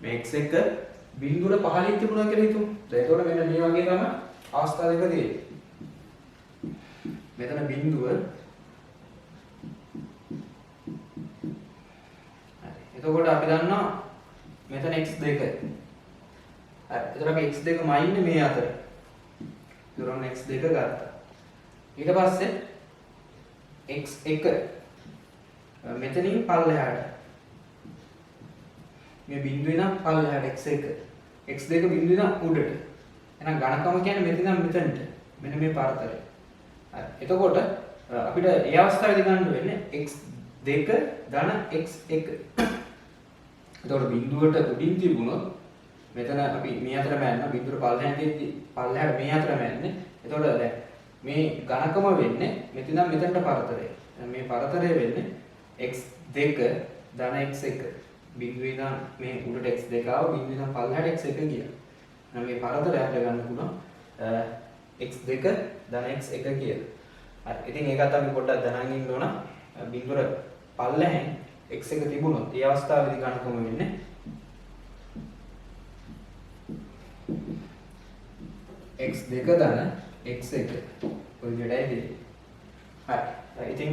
මේ x එක බිඳුවට පහළින් තිබුණා කියලා හිතමු. එතකොට මෙන්න මේ වගේ තමයි අවස්ථා දෙක තියෙන්නේ. මෙතන බිඳුව එතකොට අපි දන්නවා මෙතන x2 හරි. එතකොට අපි x2 මයින්නේ මේ අතර. දුරන x2 ගත්තා. ඊට පස්සේ x1 මෙතනින් පල්ලෙහාට මේ බිඳුවේ නම් පල්ලෙහාට x1 x2 බිඳුවේ නම් උඩට. එහෙනම් ඝනකම කියන්නේ මෙතන මෙතනට. මෙන්න මේ පරතරය. හරි. එතකොට අපිට ඒ අවස්ථාවේදී ගන්න වෙන්නේ x2 ධන x1. එතකොට බිඳුවට උඩින් තිබුණොත් මෙතන අපි මේ අතර මැන්න බිඳුවට පල්ලෙහාට මේ අතර මැන්නේ. එතකොට දැන් මේ ඝනකම වෙන්නේ මෙතන මෙතනට පරතරය. මේ පරතරය වෙන්නේ x2 ධන x1. බිඳුවේ ඉඳන් මේ උඩට x2 ආව බිඳුවේ ඉඳන් පල්ලෙහාට x1 ගියා. එහෙනම් මේ පරතරය අපිට ගන්න පුළුවන් x2 ධන x1 කියලා. හරි. ඉතින් ඒකත් අපි පොඩ්ඩක් දැනගෙන ඉන්න ඕන. බිඳුර පල්ලෙහෙන් x1 තිබුණොත් ඒ අවස්ථාවේදී ගණකම වෙන්නේ x2 ධන x1 ඔය විදිහටයි දෙන්නේ. හරි. ඉතින්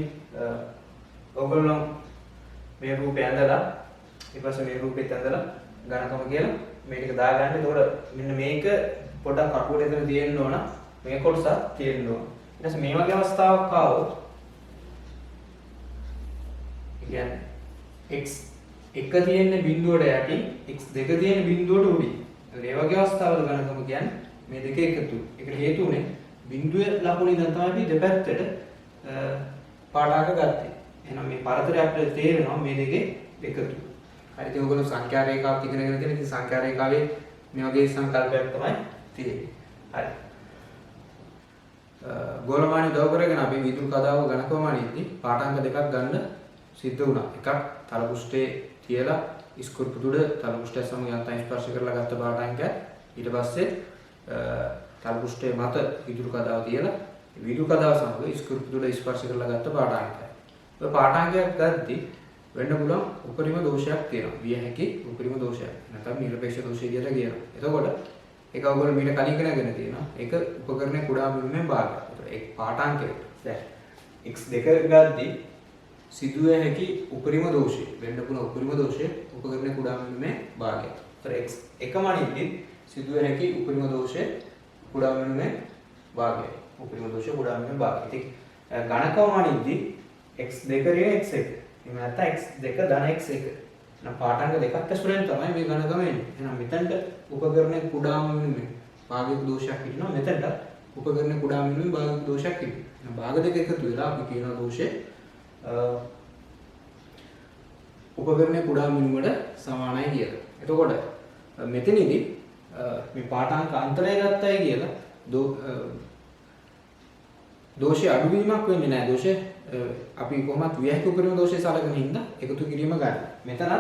ඔයගොල්ලෝ මේ රූපය ඇඳලා ඊට පස්සේ මේ රූපෙත් ඇඳලා ගණකම කියලා මේ ටික දාගන්න. එතකොට මෙන්න මේක පොඩ්ඩක් අකුරේ එතන තියෙන්න ඕන. මේ කොටස තියෙන්න ඕන. ඊට පස්සේ මේ වගේ අවස්ථාවක් ආවොත් කියන්නේ x1 තියෙන බිඳුවට යටින් x2 තියෙන බිඳුවට උඩින්. ඒ වගේ අවස්ථාවල ගණකම කියන්නේ මේ දෙක එකතු. ඒකට හේතු උනේ බිඳුවේ ලකුණු ඉඳන් තමයි අපි දෙපැත්තට පාඩාක ගත්තේ. එහෙනම් මේ පරතරය අපිට තේරෙනවා මේ දෙකේ එකතු. හරි. ඉතින් ඔයගොල්ලෝ සංඛ්‍යා රේඛාවක් ඉගෙනගෙන තියෙන. ඉතින් සංඛ්‍යා රේඛාවේ මේ වගේ සංකල්පයක් තමයි තියෙන්නේ. හරි. ගෝලමානය උදව් කරගෙන අපි විදුලි කතාව ගණකවමානයේදී පාඨාංක දෙකක් ගන්න සිද්ධ වුණා. එකක් තල පුෂ්ඨයේ තියලා ස්කෘප් තුඩ තල පුෂ්ඨය සමග යන්තම් ස්පර්ශ කරලා ගත්ත පාඨාංකය. ඊට පස්සේ තල පුෂ්ඨයේ මත විදුලි කතාව තියලා විදුලි කතාව සමග ස්කෘප් තුඩ ස්පර්ශ කරලා ගත්ත පාඨාංකය. ඔය පාඨාංකයක් ගද්දී වෙන්න පුළුවන් උපරිම දෝෂයක් තියෙනවා. විය හැකි උපරිම දෝෂයක්. නැත්නම් නිරපේක්ෂ දෝෂය කියලා කියනවා. එතකොට ඒක ඔයගොල්ලෝ මීට කලින් ඉගෙනගෙන තියෙනවා. ඒක උපකරණයේ කුඩා බිමෙන් භාගය. ඒතකොට ඒ පාඨාංකයට දැන් x2 ගද්දී සිදුවේ හැකි උපරිම දෝෂය වෙන්න පුළුවන් උපරිම දෝෂය උපකරණයේ කුඩා බිමෙන් භාගය. ඒතකොට x1 මනින්දී සිදුවේ හැකි උපරිම දෝෂය කුඩා බිමෙන් භාගය. උපරිම දෝෂය කුඩා බිමෙන් භාගය. ඉතින් ඝනකම මනින්දී x2 ඍණ x1. එහෙම නැත්නම් x2 ධන x1. නම් පාඨාංක දෙකක් ඇසුරෙන් තමයි මේ ඝනකම එන්නේ. එහෙනම් මෙතනට උපකරණයේ කුඩාම බිමෙන් භාගික දෝෂයක් හිටිනවා. මෙතනට උපකරණයේ කුඩාම බිමෙන් භාගික දෝෂයක් හිටිනවා. එහෙනම් භාග දෙක එකතු වෙලා අපි කියනවා දෝෂය උපකරණයේ කුඩාම බිමට සමානයි කියලා. එතකොට මෙතනදී මේ පාඨාංක අන්තරය ගත්තයි කියලා දෝෂය අඩුවීමක් වෙන්නේ නැහැ. දෝෂය අපි කොහොමත් වියහික උපරිම දෝෂය සලකන හින්දා එකතු කිරීම ගන්න. මෙතන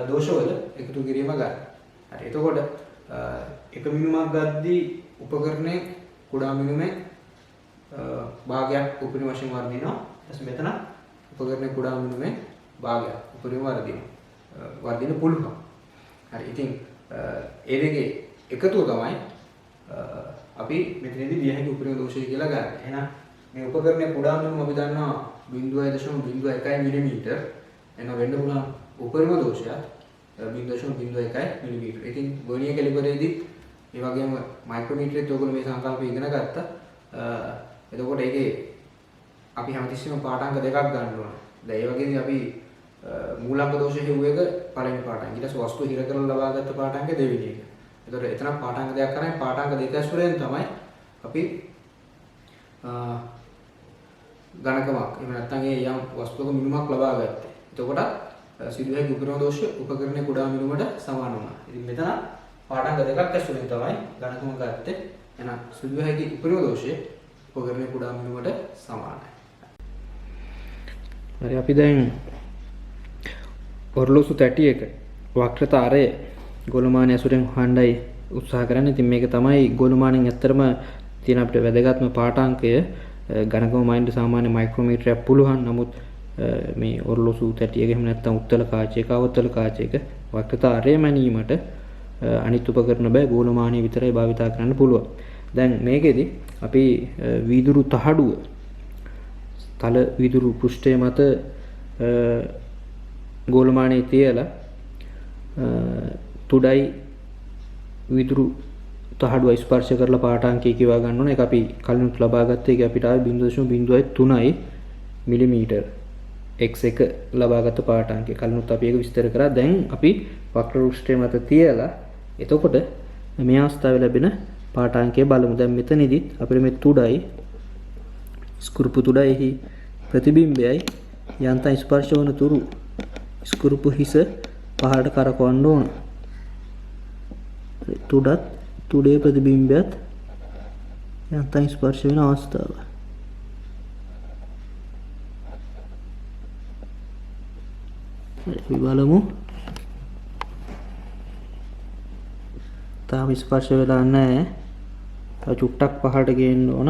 දෝෂවල එකතු කිරීම ගන්න. හරි. එතකොට එක මිනුමක් ගද්දී උපකරණයේ කුඩා මිනුමේ භාගයක් උපරිම වශයෙන් වර්ධිනවා. ඊට මෙතන උපකරණයේ කුඩා මිනුමේ භාගයක් උපරිම වර්ධින පුළුවන්. හරි. ඉතින් ඒ දෙකේ එකතුව තමයි අපි මෙතනදී වියහික උපරිම දෝෂය කියලා ගන්න. එහෙනම් මේ උපකරණයේ කුඩා මිනුම අපි දන්නවා 0.01 mm. එහෙනම් වෙන්න පුළුවන් උපරිම දෝෂය 0.01 mm. ඉතින් ගෝණීය කැලිපරේදී මේ වගේම මයික්‍රොමීටරෙත් ඔයගොල්ලෝ මේ සංකල්පය ඉගෙන ගත්තා. එතකොට ඒකේ අපි හැමතිස්සෙම පාඨාංක දෙකක් ගන්න ඕන. දැන් ඒ වගේදී අපි මූලාංක දෝෂ හේතු එක පළවෙනි පාඨාංක. ඊට පස්සේ වස්තු හිර කරලා ලබාගත්ත පාඨාංක දෙවෙනි එක. එතකොට එතන පාඨාංක දෙකක් කරන්නේ පාඨාංක දෙක ඇසුරෙන් තමයි අපි ඝනකමක් එහෙම නැත්නම් ඒ යම් වස්තුවක මිනුමක් ලබා ගත්තේ. එතකොට සිදුවේ උපරිම දෝෂ උපකරණයේ කුඩා මිනුමට සමාන වුණා. ඉතින් මෙතන පාඨාංක දෙකක් ඇසුරෙන් තමයි ඝනකම ගත්තේ. එහෙනම් සිදුවේ උපරිම දෝෂය උපකරණයේ කුඩා මිනුමට සමානයි. හරි අපි දැන් ඔරලෝසු තැටියක වක්‍රතාරය ගොළුමානය ඇසුරෙන් හොයන්නයි උත්සාහ කරන්නේ. ඉතින් මේක තමයි ගොළුමානෙන් ඇත්තටම තියෙන අපිට වැදගත්ම පාඨාංකය. ඝනකම මයින්ඩ් සාමාන්‍ය මයික්‍රොමීටරයක් පුළුවන්. නමුත් මේ ඔරලෝසු තැටියක එහෙම නැත්නම් උත්තල කාචයක අවතල කාචයක වක්‍රතාරය මැනීමට අනිත් උපකරණ බෑ ගෝලමානය විතරයි භාවිතා කරන්න පුළුවන්. දැන් මේකෙදි අපි වීදුරු තහඩුව තල වීදුරු පෘෂ්ඨය මත ගෝලමානයේ තියලා තුඩයි වීදුරු තහඩුව ස්පර්ශ කරලා පාඨාංකය කියවා ගන්න ඕන. ඒක අපි කලිනුත් ලබා ගත්ත එක අපිට ආවේ 0.03 මිලිමීටර x1 ලබාගත් පාඨාංකය. කලිනුත් අපි ඒක විස්තර කරා. දැන් අපි වක්‍ර පෘෂ්ඨය මත තියලා එතකොට මේ අවස්ථාවේ ලැබෙන පාඨාංකය බලමු. දැන් මෙතනදිත් අපිට මේ තුඩයි ස්කෘපු තුඩයි ප්‍රතිබිම්බයයි යන්තම් ස්පර්ශ වන තුරු ස්කෘපු හිස පහළට කරකවන්න ඕන. තුඩත් තුඩේ ප්‍රතිබිම්බයත් යන්තම් ස්පර්ශ වෙන අවස්ථාව. අපි බලමු. තාම ස්පර්ශ වෙලා නැහැ. තව චුට්ටක් පහළට ගේන්න ඕන.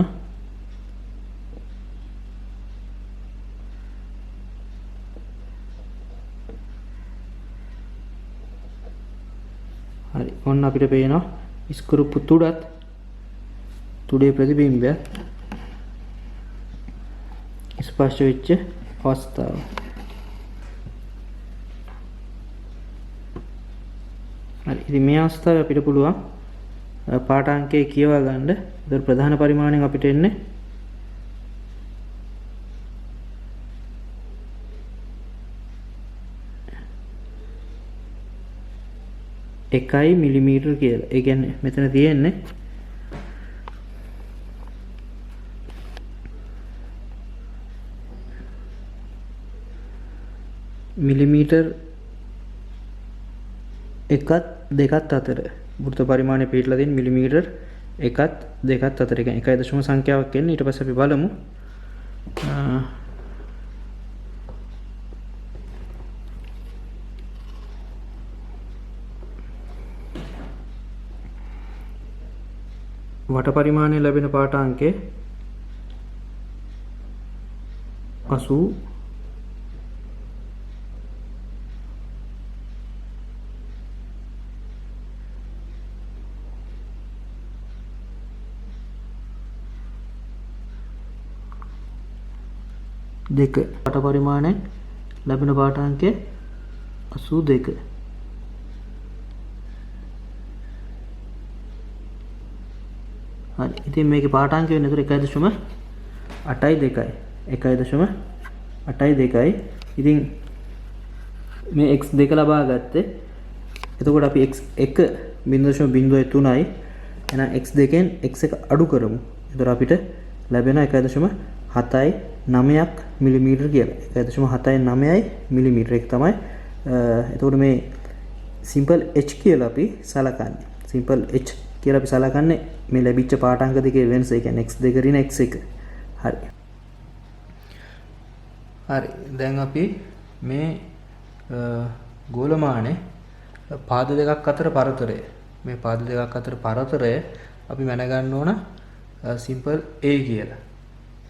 හරි. ඔන්න අපිට පේනවා ස්කෘපු තුඩත් තුඩේ ප්‍රතිබිම්බයත් ස්පර්ශ වෙච්ච අවස්ථාව. හරි. ඉතින් මේ අවස්ථාවේ අපිට පුළුවන් පාඨාංකය කියවා ගන්න. ඒතර ප්‍රධාන පරිමාණයෙන් අපිට එන්නේ එකයි මිලිමීටර කියලා. ඒ කියන්නේ මෙතන තියෙන්නේ මිලිමීටර් එකත් දෙකත් අතර වෘත්ත පරිමාණය පිටලා තියෙන මිලිමීටර් එකත් දෙකත් අතර. ඒ කියන්නේ 1 සංඛ්‍යාවක් එන්නේ. ඊට පස්සේ අපි බලමු වට පරිමාණය ලැබෙන පාඨාංකය 80 දෙක. වට පරිමාණයෙන් ලැබෙන පාඨාංකය 82. හරි. ඉතින් මේකේ පාඨාංකය වෙන විතර 1.82යි. 1.82යි. ඉතින් මේ x2 ලබා ගත්තේ. එතකොට අපි x1 0.03යි. එහෙනම් x2 න් x1 අඩු කරමු. එතකොට අපිට ලැබෙන 1.79ක් මිලිමීටර කියලා. 1.79යි මිලිමීටර එක තමයි. එතකොට මේ සිම්පල් h කියලා අපි සලකන්නේ. සිම්පල් h කියලා අපි සලකන්නේ මේ ලැබිච්ච පාඨාංක දෙකේ වෙනස. ඒ කියන්නේ x2 රින x1. හරි. හරි. දැන් අපි මේ ගෝලමානේ පාද දෙකක් අතර පරතරය මේ පාද දෙකක් අතර පරතරය අපි මැනගන්න ඕන සිම්පල් a කියලා.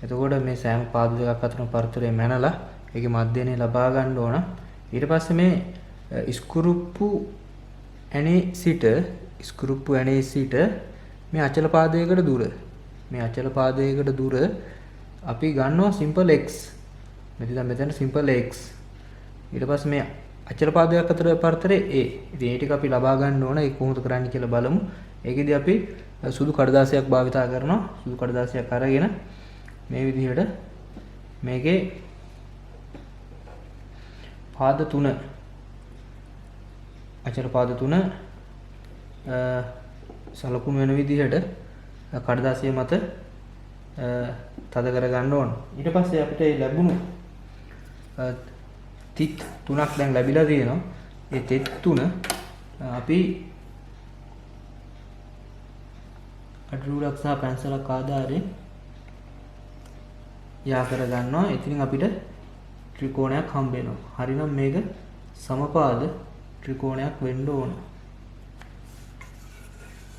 එතකොට මේ සෑම පාද දෙකක් අතර පරතරය මැනලා ඒකේ මධ්‍යනේ ලබා ගන්න ඕන. ඊට පස්සේ මේ ස්කෘප්පු ඇනේ සිට මේ අචල පාදයකට දුර. මේ අචල පාදයකට දුර අපි ගන්නවා සිම්පල් x. මෙතන සිම්පල් x. ඊට පස්සේ මේ අචල පාදයක් අතර පරතරය a. ඉතින් ඒ ටික අපි ලබා ගන්න ඕන. ඒක කොහොමද කරන්නේ කියලා බලමු. ඒකෙදි අපි සුදු කඩදාසියක් භාවිතා කරනවා. සුදු කඩදාසියක් අරගෙන මේ විදිහට මේකේ පාද 3 අචල පාද 3 සලකුණු වෙන විදිහට කඩදාසිය මත තද කර ගන්න ඕන. ඊට පස්සේ අපිට ලැබුණු තිත් තුනක් දැන් ලැබිලා තියෙනවා. ඒ තිත් තුන අපි අඩුරක් සහ පැන්සලක් ආධාරයෙන් යා කර ගන්නවා. ඉතින් අපිට ත්‍රිකෝණයක් හම්බ වෙනවා. හරිනම් මේක සමපාද ත්‍රිකෝණයක් වෙන්න ඕන.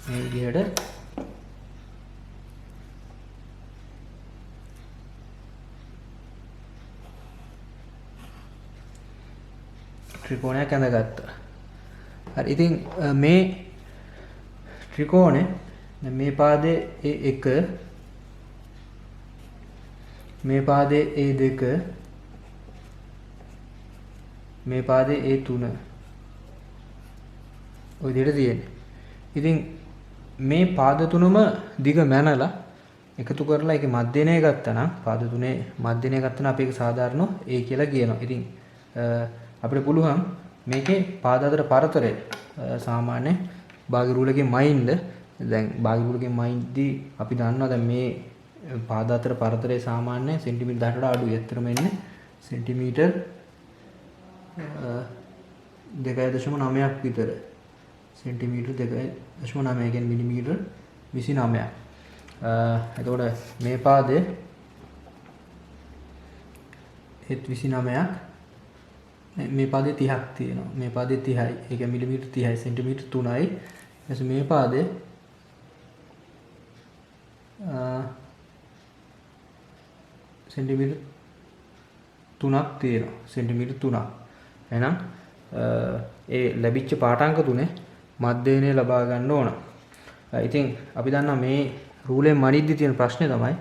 මේ විදිහට ත්‍රිකෝණයක් ඇඳගත්තා. හරි. ඉතින් මේ ත්‍රිකෝණේ මේ පාදයේ A1 මේ පාදයේ A2 මේ පාදයේ A3 ඔය විදිහට තියෙන්නේ. ඉතින් මේ පාද තුනම දිග මැනලා එකතු කරලා ඒකේ මධ්‍යනය ගත්තා නම් පාද තුනේ මධ්‍යනය ගත්තා නම් අපි ඒක සාධාරණව A කියලා කියනවා. ඉතින් අපිට පුළුවන් මේකේ පාද අතර පරතරය සාමාන්‍ය භාග්‍ය රූල එකේ මයින්ද දැන් භාග්‍ය රූල එකේ මයින්දී අපි දන්නවා දැන් මේ පාද අතර පරතරය සාමාන්‍ය සෙන්ටිමීටර් 10ට වඩා අඩුයි. ඇත්තටම එන්නේ සෙන්ටිමීටර් 2.9ක් විතර. සෙන්ටිමීටර් 2.9 කියන්නේ මිලිමීටර් 29ක්. එතකොට මේ පාදයේ 29ක් මේ පාදේ 30ක් තියෙනවා. මේ පාදේ 30යි. ඒ කියන්නේ මිලිමීටර් 30යි සෙන්ටිමීටර් 3යි. ඊට මේ පාදේ සෙන්ටිමීටර් 3ක් තියෙනවා. සෙන්ටිමීටර් 3ක්. එහෙනම් ඒ ලැබිච්ච පාඨාංක තුනේ මධ්‍යයනය ලබා ගන්න ඕන. ඉතින් අපි දන්නවා මේ රූලෙන් මනිද්දි තියෙන ප්‍රශ්නේ තමයි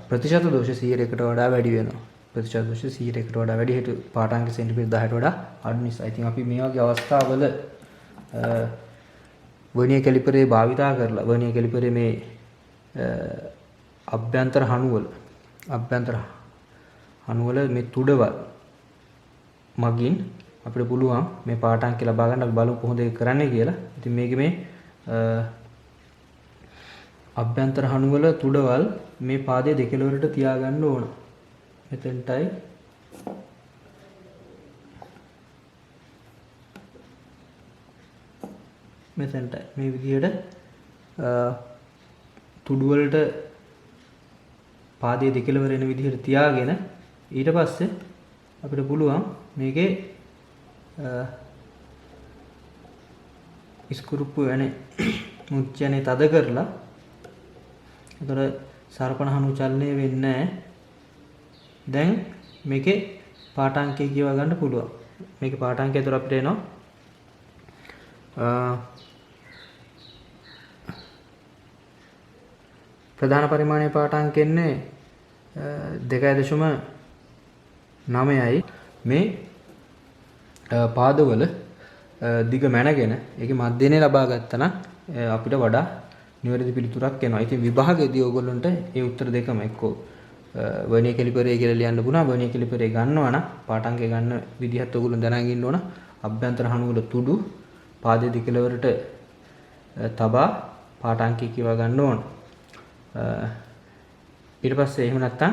ප්‍රතිශත දෝෂ 100කට වඩා වැඩි වෙනවා. ප්‍රතිශත දෝෂ 100කට වඩා වැඩි හේතු පාඨාංක සෙන්ටිමීටර් 10ට වඩා අඩු නිසා. ඉතින් අපි මේ වගේ අවස්ථාවල වර්නියර් කැලිපරේ භාවිතා කරලා වර්නියර් කැලිපරේ මේ අභ්‍යන්තර හණුවල මේ තුඩවල් මගින් අපිට පුළුවන් මේ පාඨාංක ලබා ගන්න. අපි බලමු කොහොමද ඒක කරන්නේ කියලා. ඉතින් මේකේ මේ අභ්‍යන්තර හණුවල තුඩවල් මේ පාදයේ දෙකලවරට තියාගන්න ඕන. මෙතෙන්ටයි මෙතෙන්ටයි මේ විදිහට තුඩු වලට පාදයේ දෙකලවර එන විදිහට තියාගෙන ඊට පස්සේ අපිට පුළුවන් මේකේ ඉස්කුරුප්පු යන්නේ මුච්චනේ තද කරලා ඒතර සර්පණ හණු චලනය වෙන්නේ නැහැ. දැන් මේකේ පාඨාංකය කියව ගන්න පුළුවන්. මේකේ පාඨාංකය ඒතර අපිට එනවා ප්‍රධාන පරිමාණයේ පාඨාංක එන්නේ 2.9යි. මේ පාදවල දිග මැනගෙන ඒකේ මධ්‍යයනය ලබා ගත්තා නම් අපිට වඩා නිවැරදි පිළිතුරක් එනවා. ඉතින් විභාගයේදී ඕගොල්ලන්ට ඒ උත්තර දෙකම එක්කෝ වර්නියර් කැලිපරේ කියලා ලියන්න පුළුවන්. වර්නියර් කැලිපරේ ගන්නවා නම් පාඨාංකය ගන්න විදිහත් ඕගොල්ලෝ දැනගෙන ඉන්න ඕන. අභ්‍යන්තර හණුවල තුඩු පාදයේ දෙකලවරට තබා පාඨාංකය කියව ගන්න ඕන. ඊට පස්සේ එහෙම නැත්නම්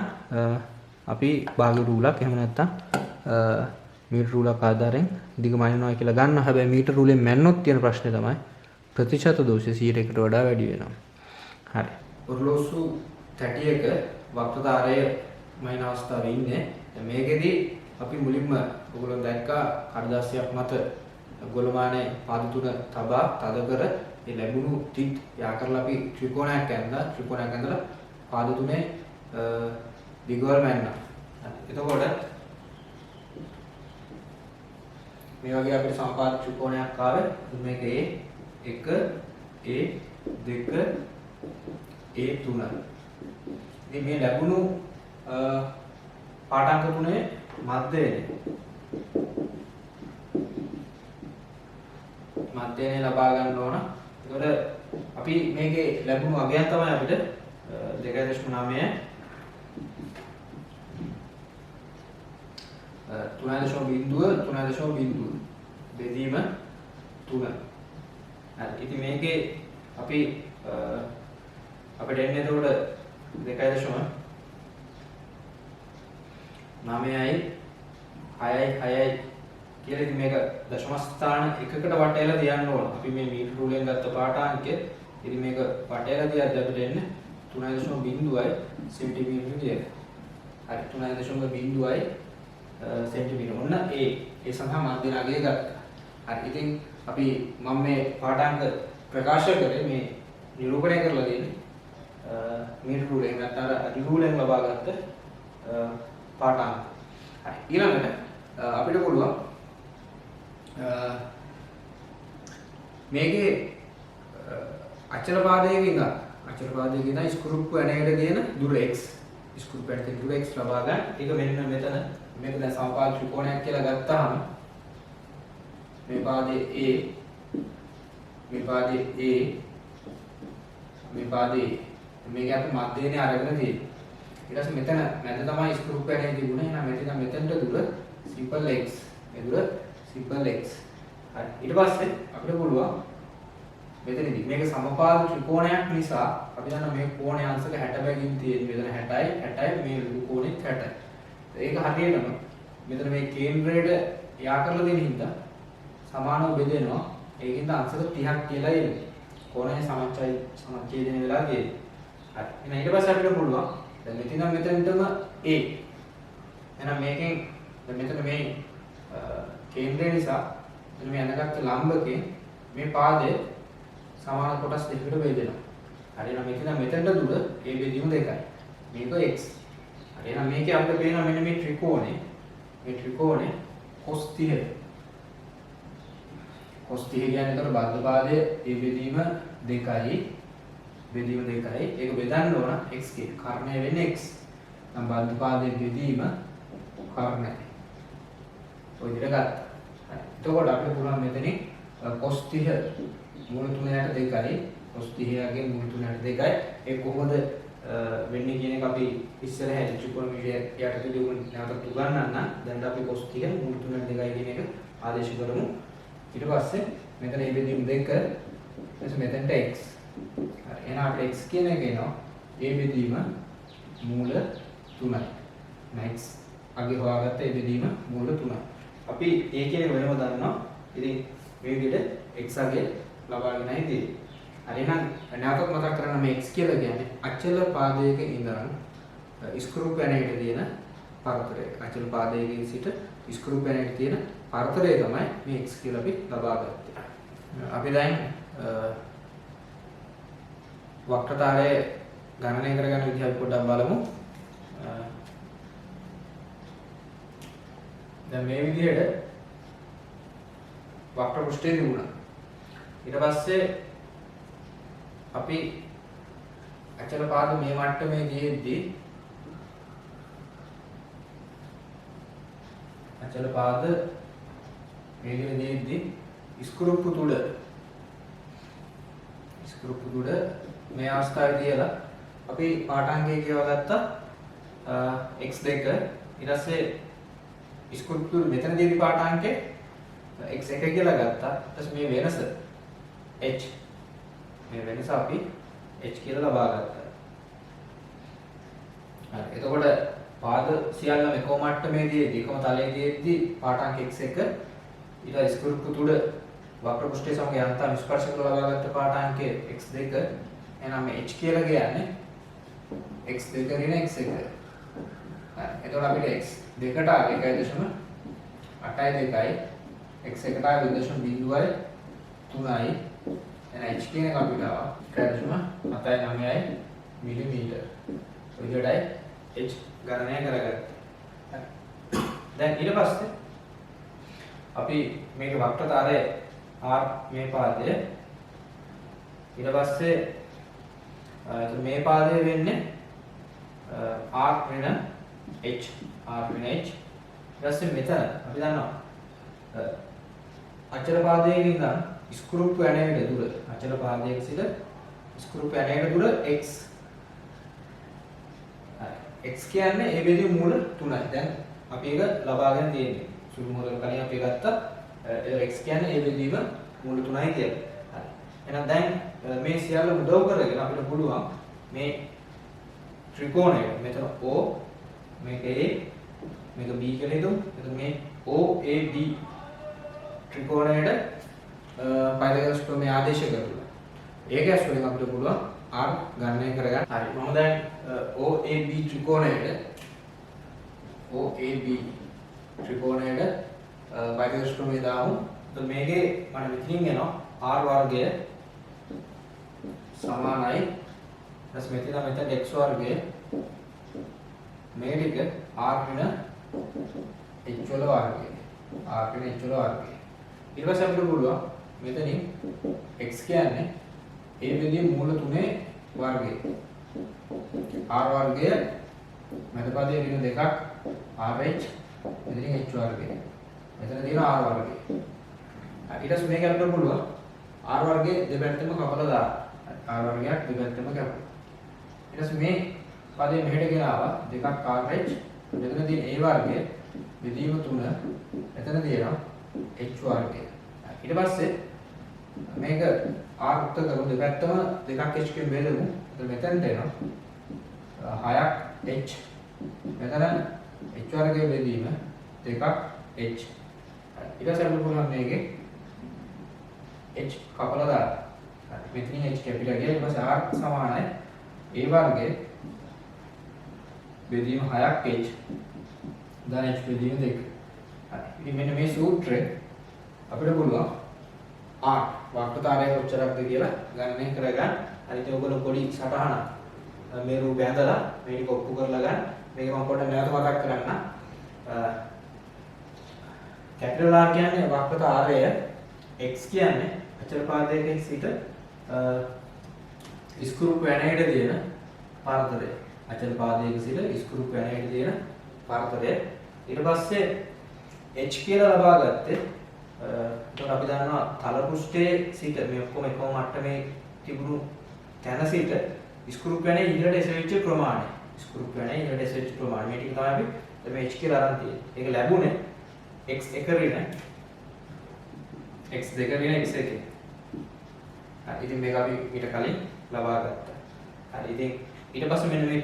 අපි භාග්‍ය රූලක් එහෙම නැත්නම් මීටර රූලක් ආධාරයෙන් දිග මනිනවා කියලා ගන්නවා. හැබැයි මීටර රූලෙන් මැන්නොත් තියෙන ප්‍රශ්නේ තමයි ප්‍රතිශත දෝෂය 100කට වඩා වැඩි වෙනවා. හරි. ඔරලෝසු 31 වක්‍රතාරය මයින් අවස්ථාවේ ඉන්නේ. දැන් මේකෙදි අපි මුලින්ම ඔයගොල්ලෝ දැක්කා කඩදාසියක් මත ගොළමානේ පාද තුන තබා තද කර ඒ ලැබුණු තිත් යා කරලා අපි ත්‍රිකෝණයක් ඇඳලා පාද තුනේ දිගවල් මැන්නා. එතකොට මේ වගේ අපිට සමපාද ත්‍රිකෝණයක් ආවේ. මේක A1 A2 A3. ඉතින් මේ ලැබුණු පාඨාංක තුනේ මධ්‍යයනය ලබා ගන්න ඕන. ඒතකොට අපි මේකේ ලැබුණු අගයන් තමයි අපිට 2.9 3.0 බෙදීම 3. හරි. ඉතින් මේකේ අපි අපිට එන්නේ එතකොට 2.9යි 6යි කියලා. ඉතින් මේක දශම ස්ථාන එකකට වටේලා තියන්න ඕන. අපි මේ මීටර රූලෙන් ගත්ත පාඨාංකය ඉතින් මේක වටේලා තියද්දී අපිට එන්නේ 3.0යි සෙන්ටිමීටර කියලා. හරි. 3.0යි සෙන්ටිමීටර. ඔන්න ඒ සඳහා මධ්‍යන අගය ගත්තා. හරි. ඉතින් අපි මම මේ පාඨාංක ප්‍රකාශ කරේ මේ නිරූපණය කරලා දෙන්නේ මීටර රූලෙන් නැත්නම් අඩි රූලෙන් ලබාගත්ත පාඨාංක. හරි. ඊළඟට අපිට පුළුවන් මේකේ අචල පාදයක ඉඳන් ස්ක්‍රූප් ඇණයකට තියෙන දුර x ස්ක්‍රූප් ඇණයක දුර x ලබා ගන්න. ඒක මෙන්න මෙතන මේක දැන් සමපාද ත්‍රිකෝණයක් කියලා ගත්තාම මේ පාදයේ A මේ පාදයේ A මේ පාදයේ මේක අපි මැදේනේ අරගෙන තියෙන්නේ. ඊට පස්සේ මෙතන මැද තමයි ස්ක්‍රූප් ඇණය තිබුණේ. එහෙනම් මෙතනට දුර simple x. මේ දුර simple x. හරි. ඊට පස්සේ අපිට පුළුවන් මෙතනදී මේක සමපාද ත්‍රිකෝණයක් නිසා අපි දන්නා මේ කෝණයේ අංශක 60 බැගින් තියෙන්නේ. මෙතන 60 මේ කෝණෙත් 60. ඒක හරියටම මෙතන මේ කේන්ද්‍රයට යා කරලා දෙන හින්දා සමානව බෙදෙනවා. ඒකින්ද අංශක 30ක් කියලා එන්නේ. කෝණය සමච්ඡේදනය වෙලා තියෙන්නේ. හරි. එහෙනම් ඊට පස්සේ අපිට පුළුවන් දැන් මෙතනටම A. එහෙනම් මේකෙන් දැන් මෙතන මේ කේන්ද්‍රය නිසා මෙතන මේ අනගත්ත ලම්බකේ මේ පාදයේ සමාන කොටස් දෙකකට බෙදෙනවා. හරි. එහෙනම් මෙතනට දුර A බෙදීම 2යි. මේක x. හරි. එහෙනම් මේකේ අපිට පේනවා මෙන්න මේ ත්‍රිකෝණේ cos 30. cos 30 කියන්නේ ඒතර බද්ධ පාදයේ A බෙදීම 2යි. ඒක බෙදන්න ඕන x ගේ කර්ණය වෙන්නේ x. නම් බද්ධ පාදයේ බෙදීම කර්ණය. ඔය විදිහට ගත්තා. හරි. එතකොට අපිට පුළුවන් මෙතනින් cos 30 මූල 3ට 2යි. cos 30 ගේ මූල 3ට 2යි. ඒක කොහොමද වෙන්නේ කියන එක අපි ඉස්සර හැදි ත්‍රිකෝණමිතිය යටතේදී උන් නැවතත් උගන්වන්න. දැන් අපි cos 30 මූල 3ට 2යි කියන එක ආදේශ කරමු. ඊට පස්සේ මෙතන A බෙදීම 2 ඊට මෙතනට x. හරි. එහෙනම් අපිට x කියන එක එනවා A බෙදීම මූල 3යි. x අගේ හොයාගත්ත A බෙදීම මූල 3යි. අපි A කියන වෙනම දන්නවා. ඉතින් මේ විදිහට x අගේ ලබාගෙනයි තියෙන්නේ. හරි. එහෙනම් නැවතත් මතක් කරගන්න මේ x කියලා කියන්නේ අචල පාදයක ඉඳන් ස්ක්‍රූප් ඇණයට තියෙන පරතරය. අචල පාදයකින් සිට ස්ක්‍රූප් ඇණයට තියෙන පරතරය තමයි මේ x කියලා අපි ලබා ගත්තේ. අපි දැන් වක්‍රතාවය ගණනය කරගන්න විදිහ අපි පොඩ්ඩක් බලමු. දැන් මේ විදිහට වක්‍ර පෘෂ්ඨය තිබුණා. ඊට පස්සේ අපි අචල පාද මේ මට්ටමේ ගියේදී අචල පාද මේ විදිහේදී ස්ක්‍රූප් තුඩ මේ අවස්ථාවේ තියලා අපි පාඨාංගය කියවා ගත්තා x2 ඊට පස්සේ ස්ක්‍රූප් තුඩ මෙතනදී පාඨාංකේ x1 කියලා ගත්තා. ඊට පස්සේ මේ වෙනස h මේ වෙනස අපි h කියලා ලබා ගත්තා. හරි. එතකොට පාද සියල්ලම එකම මට්ටමේදී එකම තලයේදී පාඨාංක x1 ඊට ස්ක්‍රූප් තුඩ වක්‍ර පෘෂ්ඨය සමග යන්තම් ස්පර්ශ කරලා ලබාගත්ත පාඨාංකය x2 එහෙනම් මේ h කියලා කියන්නේ x2 ඍණ x1. හරි. එතකොට අපිට x2ට ආවේ 1.8 2යි x1ට ආවේ 0.03යි එහෙනම් h කියන එක අපිට ආවා 1.79යි මිලිමීටර. ඔය විදිහටයි h ගණනය කරගත්තේ. දැන් ඊට පස්සේ අපි මේක වක්‍රතාවය r මේ පාදය ඊට පස්සේ මේ පාදය වෙන්නේ r ඍණ h ඊට පස්සේ මෙතන අපි දන්නවා අචල පාදයේ ඉඳන් ස්ක්‍රූප් ඇණයට දුර අචල පාදයක සිට ස්ක්‍රූප් ඇණයට දුර x. x කියන්නේ A බෙදීම මූල 3යි. දැන් අපි ඒක ලබාගෙන තියෙන්නේ. සුළු මොහොතක කලින් අපි ගත්තා x කියන්නේ A බෙදීම මූල 3යි කියලා. හරි. එහෙනම් දැන් මේ සියල්ල උදව් කරගෙන අපිට පුළුවන් මේ ත්‍රිකෝණය මෙතන O මේක A මේක B කියලා හිතමු. එතකොට මේ OAB ත්‍රිකෝණයට පයිතගොරස්ගේ ආදේශ කරලා ඒක ඇස්වලින් අපිට පුළුවන් r ගණනය කරගන්න. හරි. මම දැන් OAB ත්‍රිකෝණයට පයිතගොරස්ගේ දාමු. එතකොට මේකේ මම මෙතනින් එනවා r වර්ගය සමානයි ඊට මෙතන x වර්ගය මේ ටික r ඍණ h වල වර්ගය. r ඍණ h වල වර්ගය. ඊට පස්සේ අපිට පුළුවන් මෙතනින් x කියන්නේ ඒ බෙදීම මූල 3 වර්ගය. r වර්ගය මැද පදයේ ඍණ 2ක් rh මෙතනින් h වර්ගය. මෙතන තියෙන r වර්ගය. ඊට පස්සේ මේක අපිට පුළුවන් r වර්ගයේ දෙපැත්තම කපලා දාන්න. r වර්ගයක් දෙපැත්තම කපලා. ඊට පස්සේ මේ පදේ මෙහෙට ගෙනාවා 2ක් rh මෙතන තියෙන a වර්ගය බෙදීම 3 මෙතන තියෙනවා h වර්ගය. ඊට පස්සේ මේක r උක්ත කරු දෙපැත්තම 2ක් h කින් බෙදමු. එතකොට මෙතනට එනවා 6ක් h මෙතන h වර්ගයේ බෙදීම 2ක් h. ඊට පස්සේ අපිට පුළුවන් මේකේ h කපලා දාන්න. මෙතනින් h කැපිලා ගියා. ඊට පස්සේ r සමානයි a වර්ගයේ බෙදීම 6ක් h දැන් h බෙදීම 2. හරි. ඉතින් මෙන්න මේ සූත්‍රය අපිට පුළුවන් r වක්‍රතාවය කොච්චරක්ද කියලා ගණනය කරගන්න. අනිත් ඔයගොල්ලෝ පොඩි සටහනක් මේ රූපය ඇඳලා මේක ඔප්පු කරලා ගන්න. මේක මම පොඩ්ඩක් නැවත මතක් කරන්න. කැපිටල් R කියන්නේ වක්‍රතාවය, x කියන්නේ අචල පාදයකින් සිට ස්ක්‍රූ පැනයට තියෙන පරතරය. අචල පාදයක සිට ස්ක්‍රූ පැනයට තියෙන පරතරය. ඊට පස්සේ h කියලා ලබා ගත්තේ එතකොට අපි දන්නවා තල පෘෂ්ඨයේ සිට මේ ඔක්කොම එකම මට්ටමේ තිබුණු තැන සිට ස්ක්‍රූ පැනේ ඉහළට එසවිච්ච ප්‍රමාණය. ස්ක්‍රූ පැනේ ඉහළට එසවිච්ච ප්‍රමාණය. මේ ටික තමයි අපි මේ h කියලා අරන් තියෙන්නේ. ඒක ලැබුණේ x1 ඍණ x2 ඍණ x1. හරි. ඉතින් මේක අපි ඊට කලින් ලබා ගත්තා. හරි. ඉතින් ඊට පස්සේ මෙන්න මේ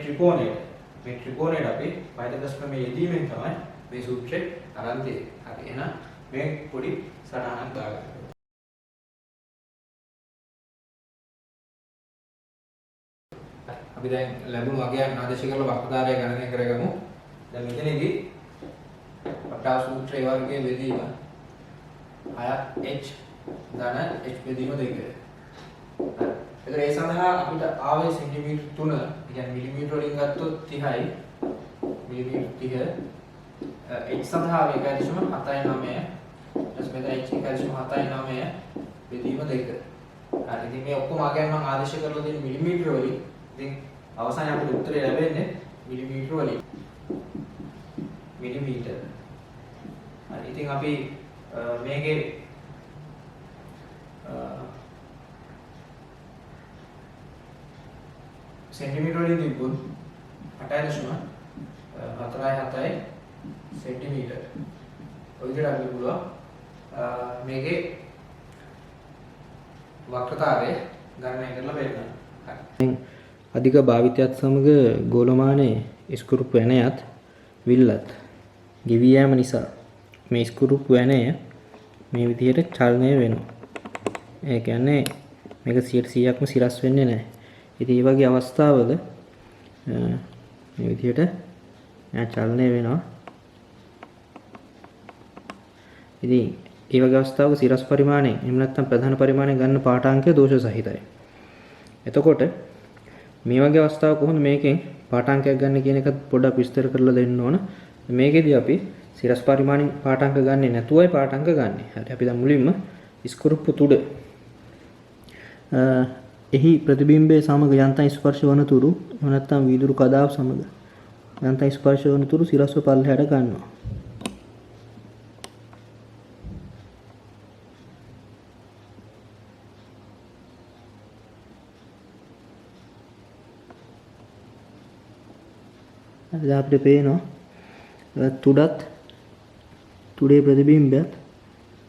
ත්‍රිකෝණයට අපි වෛද්‍යදශම මේ යෙදීමෙන් තමයි මේ සූත්‍රය අරන් තියෙන්නේ. හරි. එහෙනම් මේ පොඩි සටහනක් දාගන්න. අපි දැන් ලැබුණු වගයක් ආදේශ කරලා වක්‍රතාවය ගණනය කරගමු. දැන් මෙතනදී අපට සූත්‍රයේ වර්ගයේ බෙදීම 6h ධන h බෙදීම 2. එතකොට ඒ සඳහා අපිට ආවේ සෙන්ටිමීටර් 3, කියන්නේ මිලිමීටර වලින් ගත්තොත් 30යි. මිලිමීටර 30 h සඳහා 1.79 ඊට මෙතන h 1.79 බෙදීම 2. හරි. ඉතින් මේ ඔක්කොම අගයන් මම ආදේශ කරලා තියෙන මිලිමීටර වලින්. ඉතින් අවසානයේ අපිට උත්තරය ලැබෙන්නේ මිලිමීටර වලින්. මිලිමීටර. හරි. ඉතින් අපි මේකේ सेंटीमीटर වලින් තිබුණ 8.47 सेंटीमीटर. ඔය විදිහට අපි පුළුවන් මේකේ වක්‍රතාවය ගණනය කරලා බලන්න. හරි. අධික භාවිතයත් සමග ගෝලමානයේ ස්ක්‍රූප් ඇණයත් විල්ලත් ගෙවී යාම නිසා මේ ස්ක්‍රූප් ඇණය මේ විදිහට චලනය වෙනවා. ඒ කියන්නේ මේක 100%ක්ම සිරස් වෙන්නේ නැහැ. ඉතින් මේ වගේ අවස්ථාවල මේ විදිහට චලනය වෙනවා. ඉතින් මේ වගේ අවස්ථාවක සිරස් පරිමාණය එහෙම නැත්නම් ප්‍රධාන පරිමාණය ගන්න පාඨාංකය දෝෂ සහිතයි. එතකොට මේ වගේ අවස්ථාවක කොහොමද මේකෙන් පාඨාංකයක් ගන්න කියන එකත් පොඩ්ඩක් විස්තර කරලා දෙන්න ඕන. මේකෙදී අපි සිරස් පරිමාණයෙන් පාඨාංක ගන්නෙ නැතුවයි පාඨාංක ගන්නෙ. හරි. අපි දැන් මුලින්ම ස්කෘප්පු තුඩ එහි ප්‍රතිබිම්බයේ සමග යන්තම් ස්පර්ශ වන තුරු නැත්නම් වීදුරු කදාව සමග යන්තම් ස්පර්ශ වන තුරු සිරස්ව පල්ලෙහාට ගන්නවා. හරි. අපිට පේනවා තුඩත් තුඩේ ප්‍රතිබිම්බයත්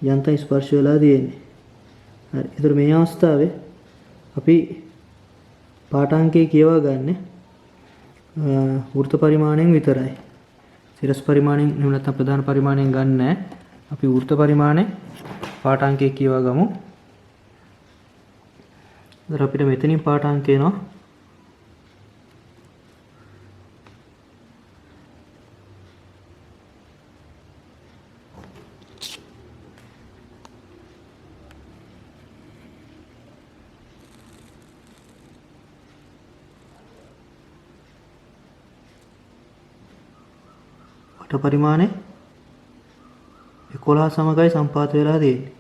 යන්තම් ස්පර්ශ වෙලා තියෙන්නේ. හරි. ඒතර මේ අවස්ථාවේ අපි පාඨාංකය කියවා ගන්න වෘත්ත පරිමාණයෙන් විතරයි. සිරස් පරිමාණයෙන් නැත්නම් ප්‍රධාන පරිමාණයෙන් ගන්න නැහැ. අපි වෘත්ත පරිමාණය පාඨාංකය කියවා ගමු. ඒතර අපිට මෙතනින් පාඨාංකය එනවා 8 පරිමාණය 11 සමගයි සම්පාත වෙලා තියෙන්නේ.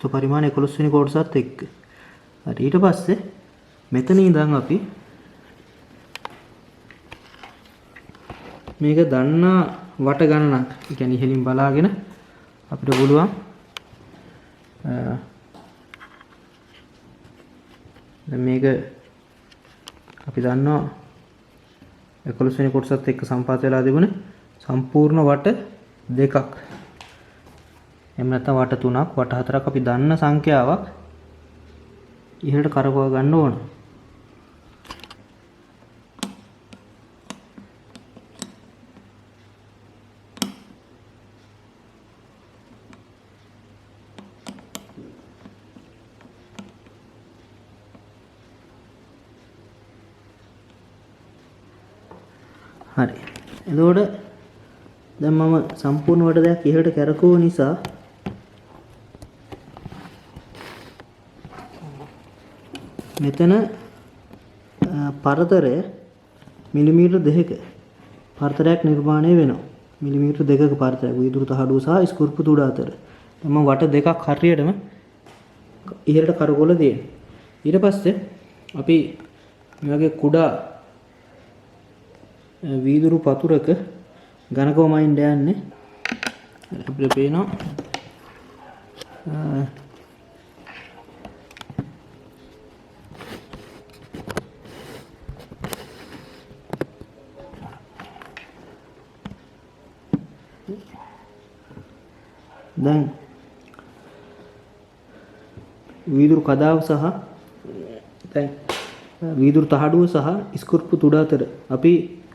වෘත්ත පරිමාණ 11 වෙනි කොටසත් එක්ක. හරි ඊට පස්සේ මෙතන ඉඳන් අපි මේක දන්නා වට ගණනක්. ඒ කියන්නේ ඉහළින් බලාගෙන අපිට පුළුවන් දැන් මේක අපි දන්නවා 11 වෙනි කොටසත් එක්ක සම්පාත වෙලා තිබුණ සම්පූර්ණ වට දෙකක්. එහෙම නැත්නම් වට තුනක් වට හතරක් අපි දන්න සංඛ්‍යාවක් ඉහළට කරකව ගන්න ඕන. හරි. එතකොට දැන් මම සම්පූර්ණ වට දෙයක් ඉහළට කරකවුව නිසා මෙතන පරතරය මිලිමීටර් 2ක පරතරයක් නිර්මාණය වෙනවා. මිලිමීටර් 2ක පරතරයක් වීදුරු තහඩුව සහ ස්කුර්පු තුඩ අතර. දැන් මම වට දෙකක් හරියටම ඉහළට කරකවලා තියෙනවා. ඊට පස්සේ අපි මේ වගේ කුඩා වීදුරු පතුරක ඝනකවමයින් යන්නේ අපිට පේනවා දැන් වීදුරු කදාව සහ දැන් වීදුරු තහඩුව සහ ස්කුර්පු තුඩ අතර අපි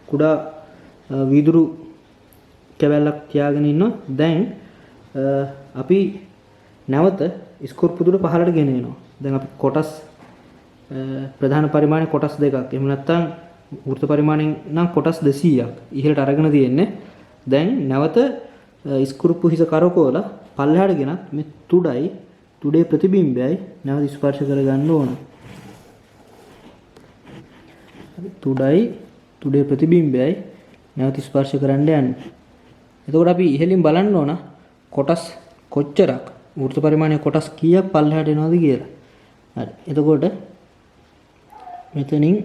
කුඩා වීදුරු කැවැල්ලක් තියාගෙන ඉන්නවා. දැන් අපි නැවත ස්කුර්පු තුඩ පහළට ගෙන එනවා. දැන් අපි කොටස් ප්‍රධාන පරිමාණය කොටස් දෙකක්. එහෙම නැත්නම් වෘත්ත පරිමාණයෙන් නම් කොටස් 200ක් ඉහළට අරගෙන තියෙන්නේ. දැන් නැවත ස්කුර්පු හිස කරකවලා පල්ලෙහාට ගෙනත් මේ තුඩයි තුඩේ ප්‍රතිබිම්බයයි නැවත ස්පර්ශ කරගන්න ඕන. තුඩයි තුඩේ ප්‍රතිබිම්බයයි නැවත ස්පර්ශ කරන්න යන්නේ. එතකොට අපි ඉහළින් බලන්න ඕන කොටස් කොච්චරක් වෘත්ත පරිමාණයේ කොටස් කීයක් පල්ලෙහාට එනවද කියලා. හරි. එතකොට මෙතනින්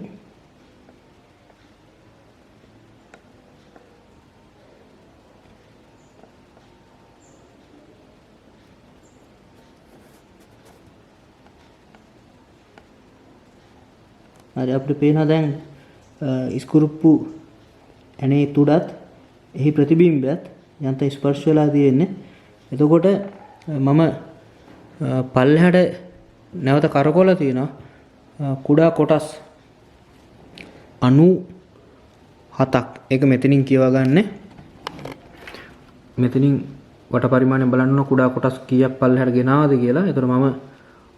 හරි අපිට පේනවා දැන් ස්කුරුප්පු ඇනේ තුඩත් එහි ප්‍රතිබිම්බයත් යන්ත ස්පර්ශ වෙලා තියෙන්නේ. එතකොට මම පල්ලෙහාට නැවත කරකවලා තියෙනවා කුඩා කොටස් 97ක්. ඒක මෙතනින් කියවා ගන්න. මෙතනින් වට පරිමාණය බලන්න කුඩා කොටස් කීයක් පල්ලෙහාට ගෙනාවද කියලා. එතකොට මම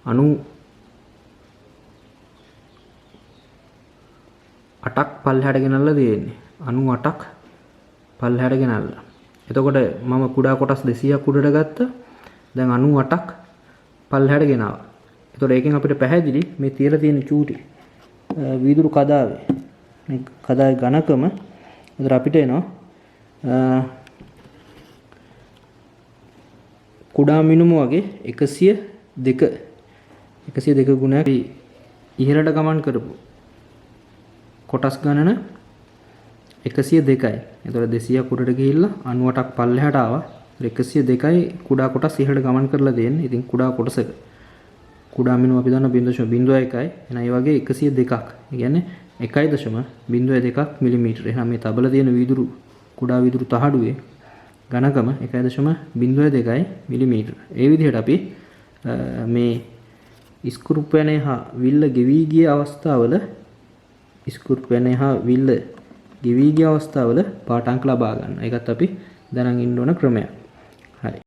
98ක් පල්ලෙහාට ගෙනල්ලා තියෙන්නේ. 98ක් පල්ලෙහාට ගෙනල්ලා. එතකොට මම කුඩා කොටස් 200ක් උඩට ගත්තා. දැන් 98ක් පල්ලෙහාට ගෙනාවා. එතකොට ඒකෙන් අපිට පැහැදිලි මේ තියලා තියෙන චූටි වීදුරු කදාවේ මේ කදාවේ ඝනකම. එතකොට අපිට එනවා කුඩා මිනුම වගේ 102 ගුණයක් ඉහළට ගමන් කරපු කොටස් ගණන 102යි. එතකොට 200ක් උඩට ගිහිල්ලා 98ක් පල්ලෙහාට ආවා. 102යි කුඩා කොටස් ඉහළට ගමන් කරලා තියෙන්නේ. ඉතින් කුඩා කොටසක කුඩා මිනුම අපි දන්නවා 0.01යි. එහෙනම් ඒ වගේ 102ක්. ඒ කියන්නේ 1.02ක් මිලිමීටර. එහෙනම් මේ තබල තියෙන වීදුරු කුඩා වීදුරු තහඩුවේ ඝනකම 1.02යි මිලිමීටර. ඒ විදිහට අපි මේ ස්කුරුප්පයනේ හා විල්ල ගෙවි ගිය අවස්ථාවල ස්කුරුප්පයනේ හා විල්ල ගෙවි ගිය අවස්ථාවල පාඨාංක ලබා ගන්න. ඒකත් අපි දැනන් ඉන්න ඕන ක්‍රමයක්. හරි.